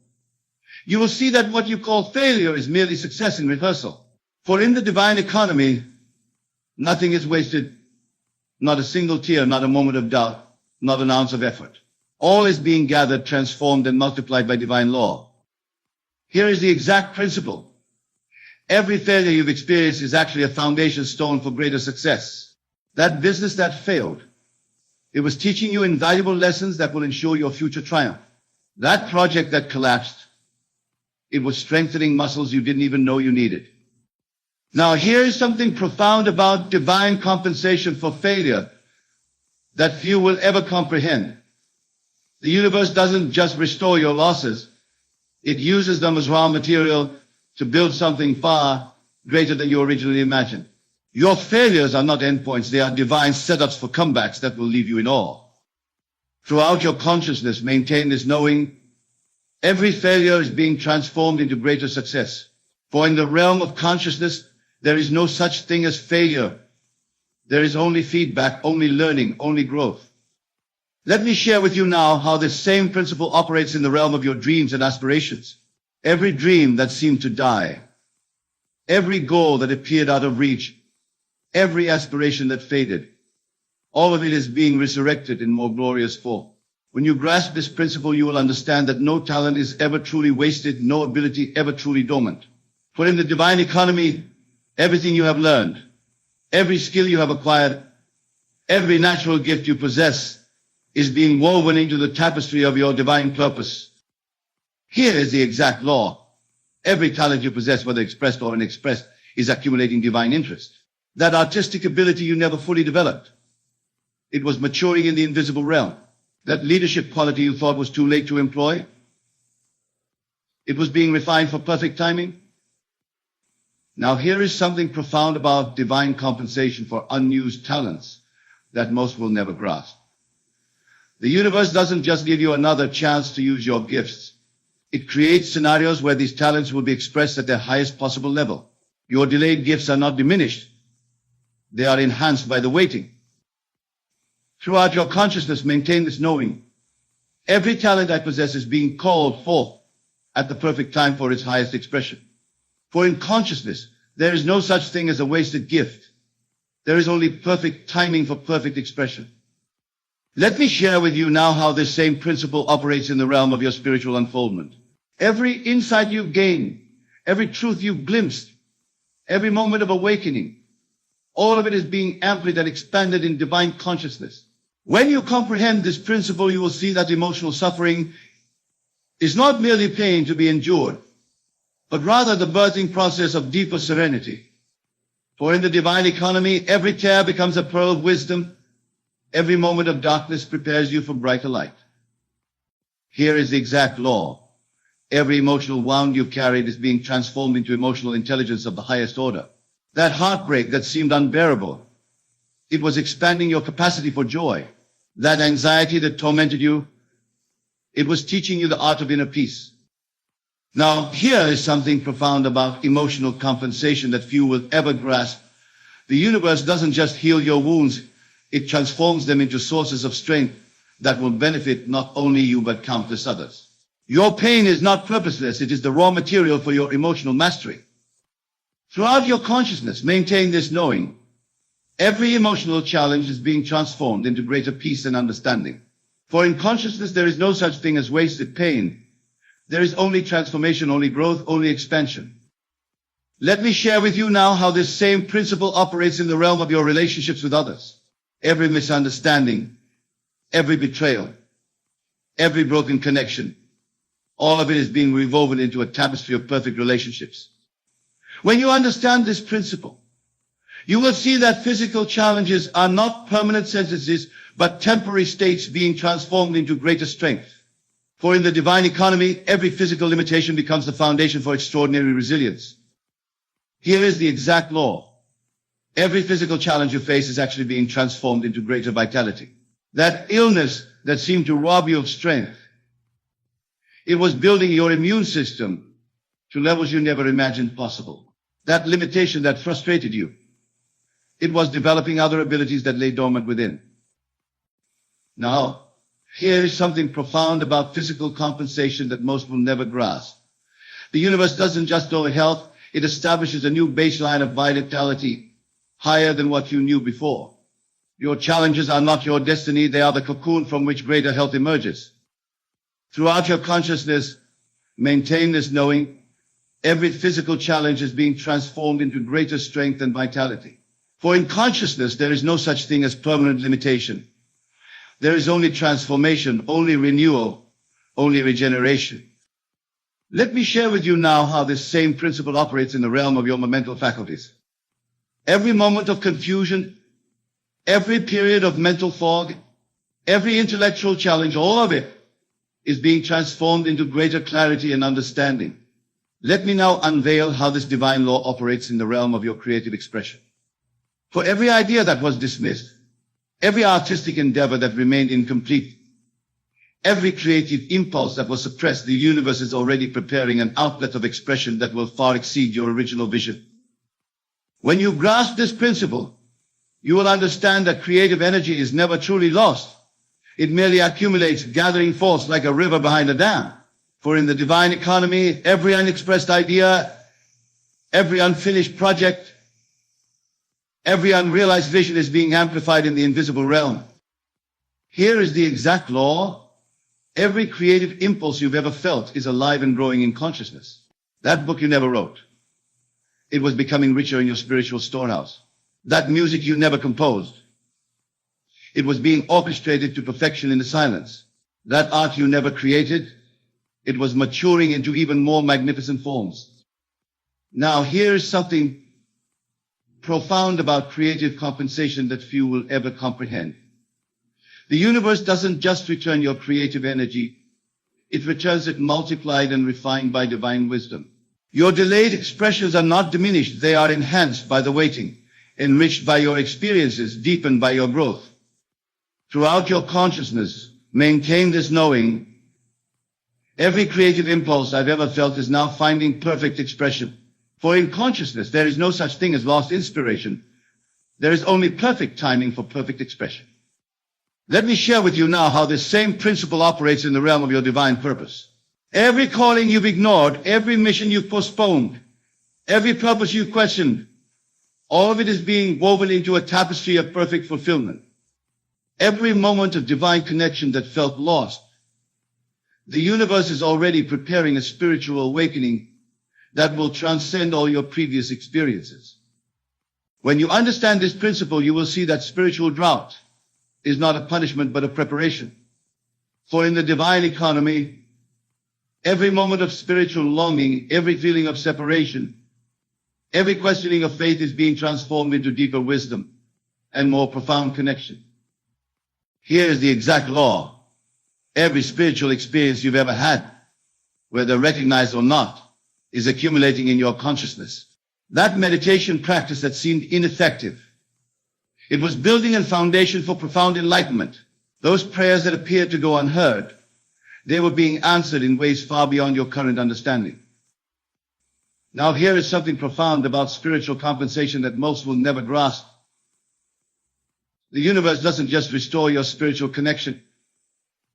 you will see that what you call failure is merely success in rehearsal. For in the divine economy, nothing is wasted. Not a single tear, not a moment of doubt, not an ounce of effort. All is being gathered, transformed, and multiplied by divine law. Here is the exact principle. Every failure you've experienced is actually a foundation stone for greater success. That business that failed, it was teaching you invaluable lessons that will ensure your future triumph. That project that collapsed, it was strengthening muscles you didn't even know you needed. Now, here is something profound about divine compensation for failure that few will ever comprehend. The universe doesn't just restore your losses. It uses them as raw material to build something far greater than you originally imagined. Your failures are not endpoints. They are divine setups for comebacks that will leave you in awe. Throughout your consciousness, maintain this knowing. Every failure is being transformed into greater success. For in the realm of consciousness, there is no such thing as failure. There is only feedback, only learning, only growth. Let me share with you now how this same principle operates in the realm of your dreams and aspirations. Every dream that seemed to die, every goal that appeared out of reach, every aspiration that faded, all of it is being resurrected in more glorious form. When you grasp this principle, you will understand that no talent is ever truly wasted, no ability ever truly dormant. For in the divine economy, everything you have learned, every skill you have acquired, every natural gift you possess is being woven into the tapestry of your divine purpose. Here is the exact law. Every talent you possess, whether expressed or unexpressed, is accumulating divine interest. That artistic ability you never fully developed, it was maturing in the invisible realm. That leadership quality you thought was too late to employ, it was being refined for perfect timing. Now here is something profound about divine compensation for unused talents. that most will never grasp. The universe doesn't just give you another chance to use your gifts. It creates scenarios where these talents will be expressed at their highest possible level. Your delayed gifts are not diminished. They are enhanced by the waiting. Throughout your consciousness, maintain this knowing. Every talent I possess is being called forth at the perfect time for its highest expression. For in consciousness, there is no such thing as a wasted gift. There is only perfect timing for perfect expression. Let me share with you now how this same principle operates in the realm of your spiritual unfoldment. Every insight you've gained, every truth you've glimpsed, every moment of awakening, all of it is being amplified and expanded in divine consciousness. When you comprehend this principle, you will see that emotional suffering is not merely pain to be endured, but rather the birthing process of deeper serenity. For in the divine economy, every tear becomes a pearl of wisdom. Every moment of darkness prepares you for brighter light. Here is the exact law. Every emotional wound you've carried is being transformed into emotional intelligence of the highest order. That heartbreak that seemed unbearable, it was expanding your capacity for joy. That anxiety that tormented you, it was teaching you the art of inner peace. Now, here is something profound about emotional compensation that few will ever grasp. The universe doesn't just heal your wounds, it transforms them into sources of strength that will benefit not only you but countless others. Your pain is not purposeless, it is the raw material for your emotional mastery. Throughout your consciousness, maintain this knowing. Every emotional challenge is being transformed into greater peace and understanding. For in consciousness, there is no such thing as wasted pain. There is only transformation, only growth, only expansion. Let me share with you now how this same principle operates in the realm of your relationships with others. Every misunderstanding, every betrayal, every broken connection, all of it is being rewoven into a tapestry of perfect relationships. When you understand this principle, you will see that physical challenges are not permanent sentences, but temporary states being transformed into greater strength. For in the divine economy, every physical limitation becomes the foundation for extraordinary resilience. Here is the exact law. Every physical challenge you face is actually being transformed into greater vitality. That illness that seemed to rob you of strength, it was building your immune system to levels you never imagined possible. That limitation that frustrated you, it was developing other abilities that lay dormant within. Now, here is something profound about physical compensation that most will never grasp. The universe doesn't just know health, it establishes a new baseline of vitality higher than what you knew before. Your challenges are not your destiny, they are the cocoon from which greater health emerges. Throughout your consciousness, maintain this knowing. Every physical challenge is being transformed into greater strength and vitality. For in consciousness, there is no such thing as permanent limitation. There is only transformation, only renewal, only regeneration. Let me share with you now how this same principle operates in the realm of your mental faculties. Every moment of confusion, every period of mental fog, every intellectual challenge, all of it is being transformed into greater clarity and understanding. Let me now unveil how this divine law operates in the realm of your creative expression. For every idea that was dismissed, every artistic endeavor that remained incomplete, every creative impulse that was suppressed, the universe is already preparing an outlet of expression that will far exceed your original vision. When you grasp this principle, you will understand that creative energy is never truly lost. It merely accumulates, gathering force like a river behind a dam. For in the divine economy, every unexpressed idea, every unfinished project, every unrealized vision is being amplified in the invisible realm. Here is the exact law. Every creative impulse you've ever felt is alive and growing in consciousness. That book you never wrote, it was becoming richer in your spiritual storehouse. That music you never composed, it was being orchestrated to perfection in the silence. That art you never created, it was maturing into even more magnificent forms. Now here's something profound about creative compensation that few will ever comprehend. The universe doesn't just return your creative energy, it returns it multiplied and refined by divine wisdom. Your delayed expressions are not diminished, they are enhanced by the waiting, enriched by your experiences, deepened by your growth. Throughout your consciousness, maintain this knowing. Every creative impulse I've ever felt is now finding perfect expression. For in consciousness, there is no such thing as lost inspiration. There is only perfect timing for perfect expression. Let me share with you now how this same principle operates in the realm of your divine purpose. Every calling you've ignored, every mission you've postponed, every purpose you've questioned, all of it is being woven into a tapestry of perfect fulfillment. Every moment of divine connection that felt lost, the universe is already preparing a spiritual awakening that will transcend all your previous experiences. When you understand this principle, you will see that spiritual drought is not a punishment but a preparation. For in the divine economy, every moment of spiritual longing, every feeling of separation, every questioning of faith is being transformed into deeper wisdom and more profound connection. Here is the exact law. Every spiritual experience you've ever had, whether recognized or not, is accumulating in your consciousness. That meditation practice that seemed ineffective, it was building a foundation for profound enlightenment. Those prayers that appeared to go unheard, they were being answered in ways far beyond your current understanding. Now here is something profound about spiritual compensation that most will never grasp. The universe doesn't just restore your spiritual connection.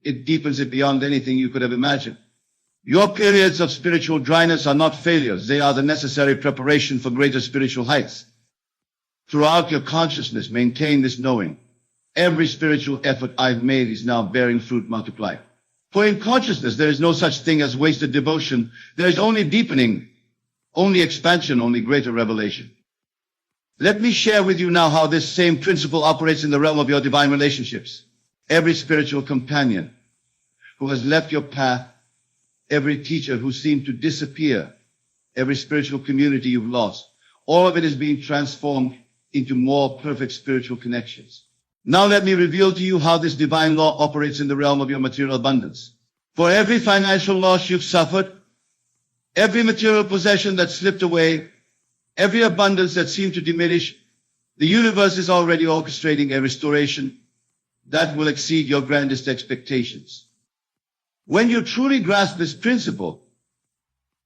It deepens it beyond anything you could have imagined. Your periods of spiritual dryness are not failures. They are the necessary preparation for greater spiritual heights. Throughout your consciousness, maintain this knowing. Every spiritual effort I've made is now bearing fruit multiplied. For in consciousness, there is no such thing as wasted devotion. There is only deepening, only expansion, only greater revelation. Let me share with you now how this same principle operates in the realm of your divine relationships. Every spiritual companion who has left your path, every teacher who seemed to disappear, every spiritual community you've lost, all of it is being transformed into more perfect spiritual connections. Now let me reveal to you how this divine law operates in the realm of your material abundance. For every financial loss you've suffered, every material possession that slipped away, every abundance that seemed to diminish, the universe is already orchestrating a restoration that will exceed your grandest expectations. When you truly grasp this principle,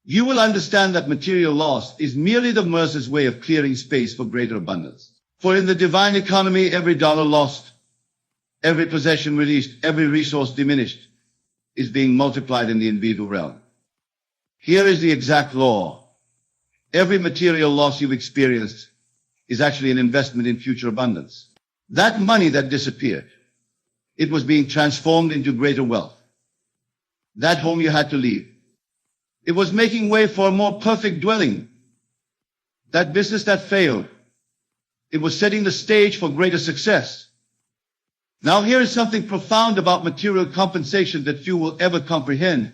you will understand that material loss is merely the mercer's way of clearing space for greater abundance. For in the divine economy, every dollar lost, every possession released, every resource diminished is being multiplied in the individual realm. Here is the exact law. Every material loss you've experienced is actually an investment in future abundance. That money that disappeared, it was being transformed into greater wealth. That home you had to leave, it was making way for a more perfect dwelling. That business that failed, it was setting the stage for greater success. Now here is something profound about material compensation that few will ever comprehend.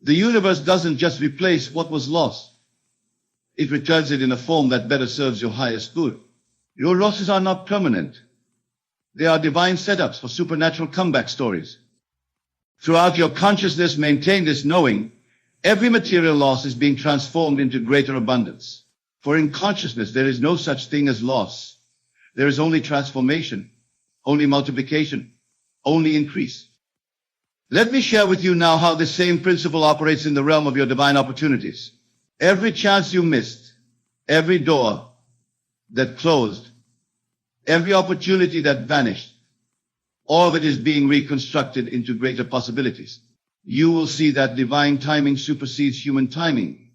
The universe doesn't just replace what was lost. It returns it in a form that better serves your highest good. Your losses are not permanent. They are divine setups for supernatural comeback stories. Throughout your consciousness, maintain this knowing. Every material loss is being transformed into greater abundance. For in consciousness, there is no such thing as loss. There is only transformation, only multiplication, only increase. Let me share with you now how this same principle operates in the realm of your divine opportunities. Every chance you missed, every door that closed, every opportunity that vanished, all of it is being reconstructed into greater possibilities. You will see that divine timing supersedes human timing.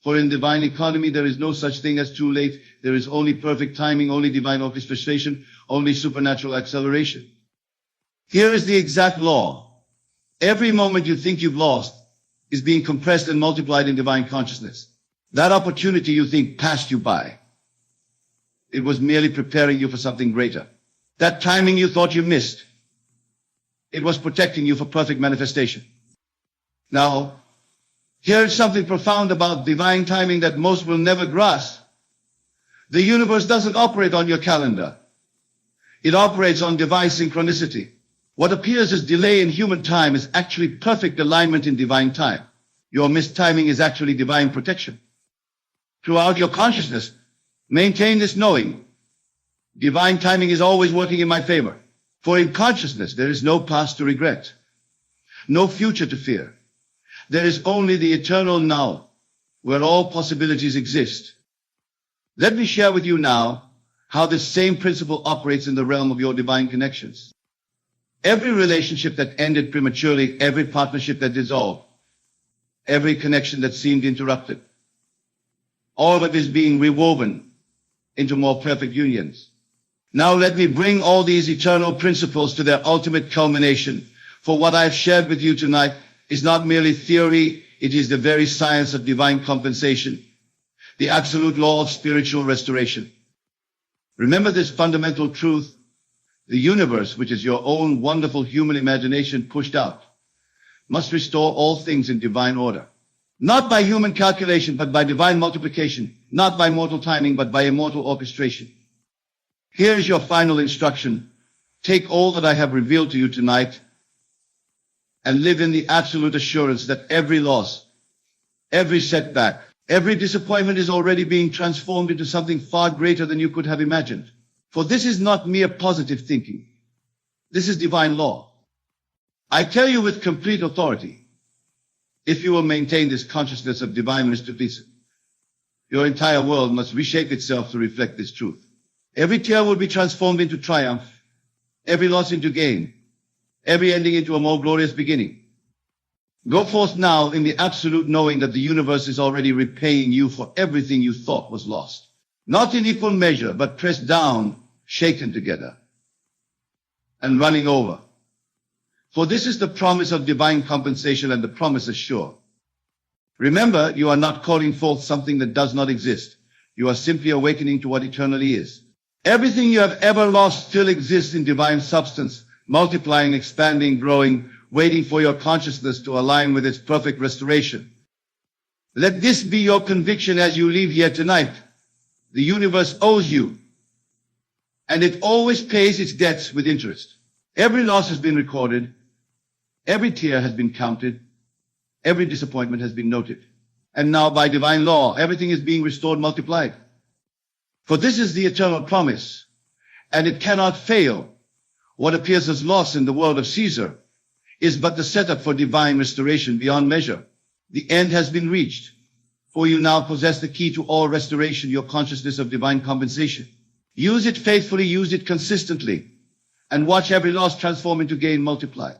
For in divine economy, there is no such thing as too late. There is only perfect timing, only divine orchestration, only supernatural acceleration. Here is the exact law. Every moment you think you've lost is being compressed and multiplied in divine consciousness. That opportunity you think passed you by, it was merely preparing you for something greater. That timing you thought you missed, it was protecting you for perfect manifestation. Now, here is something profound about divine timing that most will never grasp. The universe doesn't operate on your calendar. It operates on divine synchronicity. What appears as delay in human time is actually perfect alignment in divine time. Your missed timing is actually divine protection. Throughout your consciousness, maintain this knowing. Divine timing is always working in my favor. For in consciousness, there is no past to regret, no future to fear. There is only the eternal now, where all possibilities exist. Let me share with you now how this same principle operates in the realm of your divine connections. Every relationship that ended prematurely, every partnership that dissolved, every connection that seemed interrupted, all of it is being rewoven into more perfect unions. Now let me bring all these eternal principles to their ultimate culmination, for what I have shared with you tonight is not merely theory, it is the very science of divine compensation, the absolute law of spiritual restoration. Remember this fundamental truth: the universe, which is your own wonderful human imagination pushed out, must restore all things in divine order. Not by human calculation, but by divine multiplication. Not by mortal timing, but by immortal orchestration. Here is your final instruction. Take all that I have revealed to you tonight and live in the absolute assurance that every loss, every setback, every disappointment is already being transformed into something far greater than you could have imagined. For this is not mere positive thinking. This is divine law. I tell you with complete authority, if you will maintain this consciousness of divine restoration, your entire world must reshape itself to reflect this truth. Every tear will be transformed into triumph, every loss into gain, every ending into a more glorious beginning. Go forth now in the absolute knowing that the universe is already repaying you for everything you thought was lost. Not in equal measure, but pressed down, shaken together, and running over. For this is the promise of divine compensation, and the promise is sure. Remember, you are not calling forth something that does not exist. You are simply awakening to what eternally is. Everything you have ever lost still exists in divine substance, multiplying, expanding, growing, waiting for your consciousness to align with its perfect restoration. Let this be your conviction as you leave here tonight. The universe owes you, and it always pays its debts with interest. Every loss has been recorded, every tear has been counted, every disappointment has been noted. And now by divine law, everything is being restored, multiplied. For this is the eternal promise, and it cannot fail. What appears as loss in the world of Caesar is but the setup for divine restoration beyond measure. The end has been reached, for you now possess the key to all restoration, your consciousness of divine compensation. Use it faithfully, use it consistently, and watch every loss transform into gain multiplied.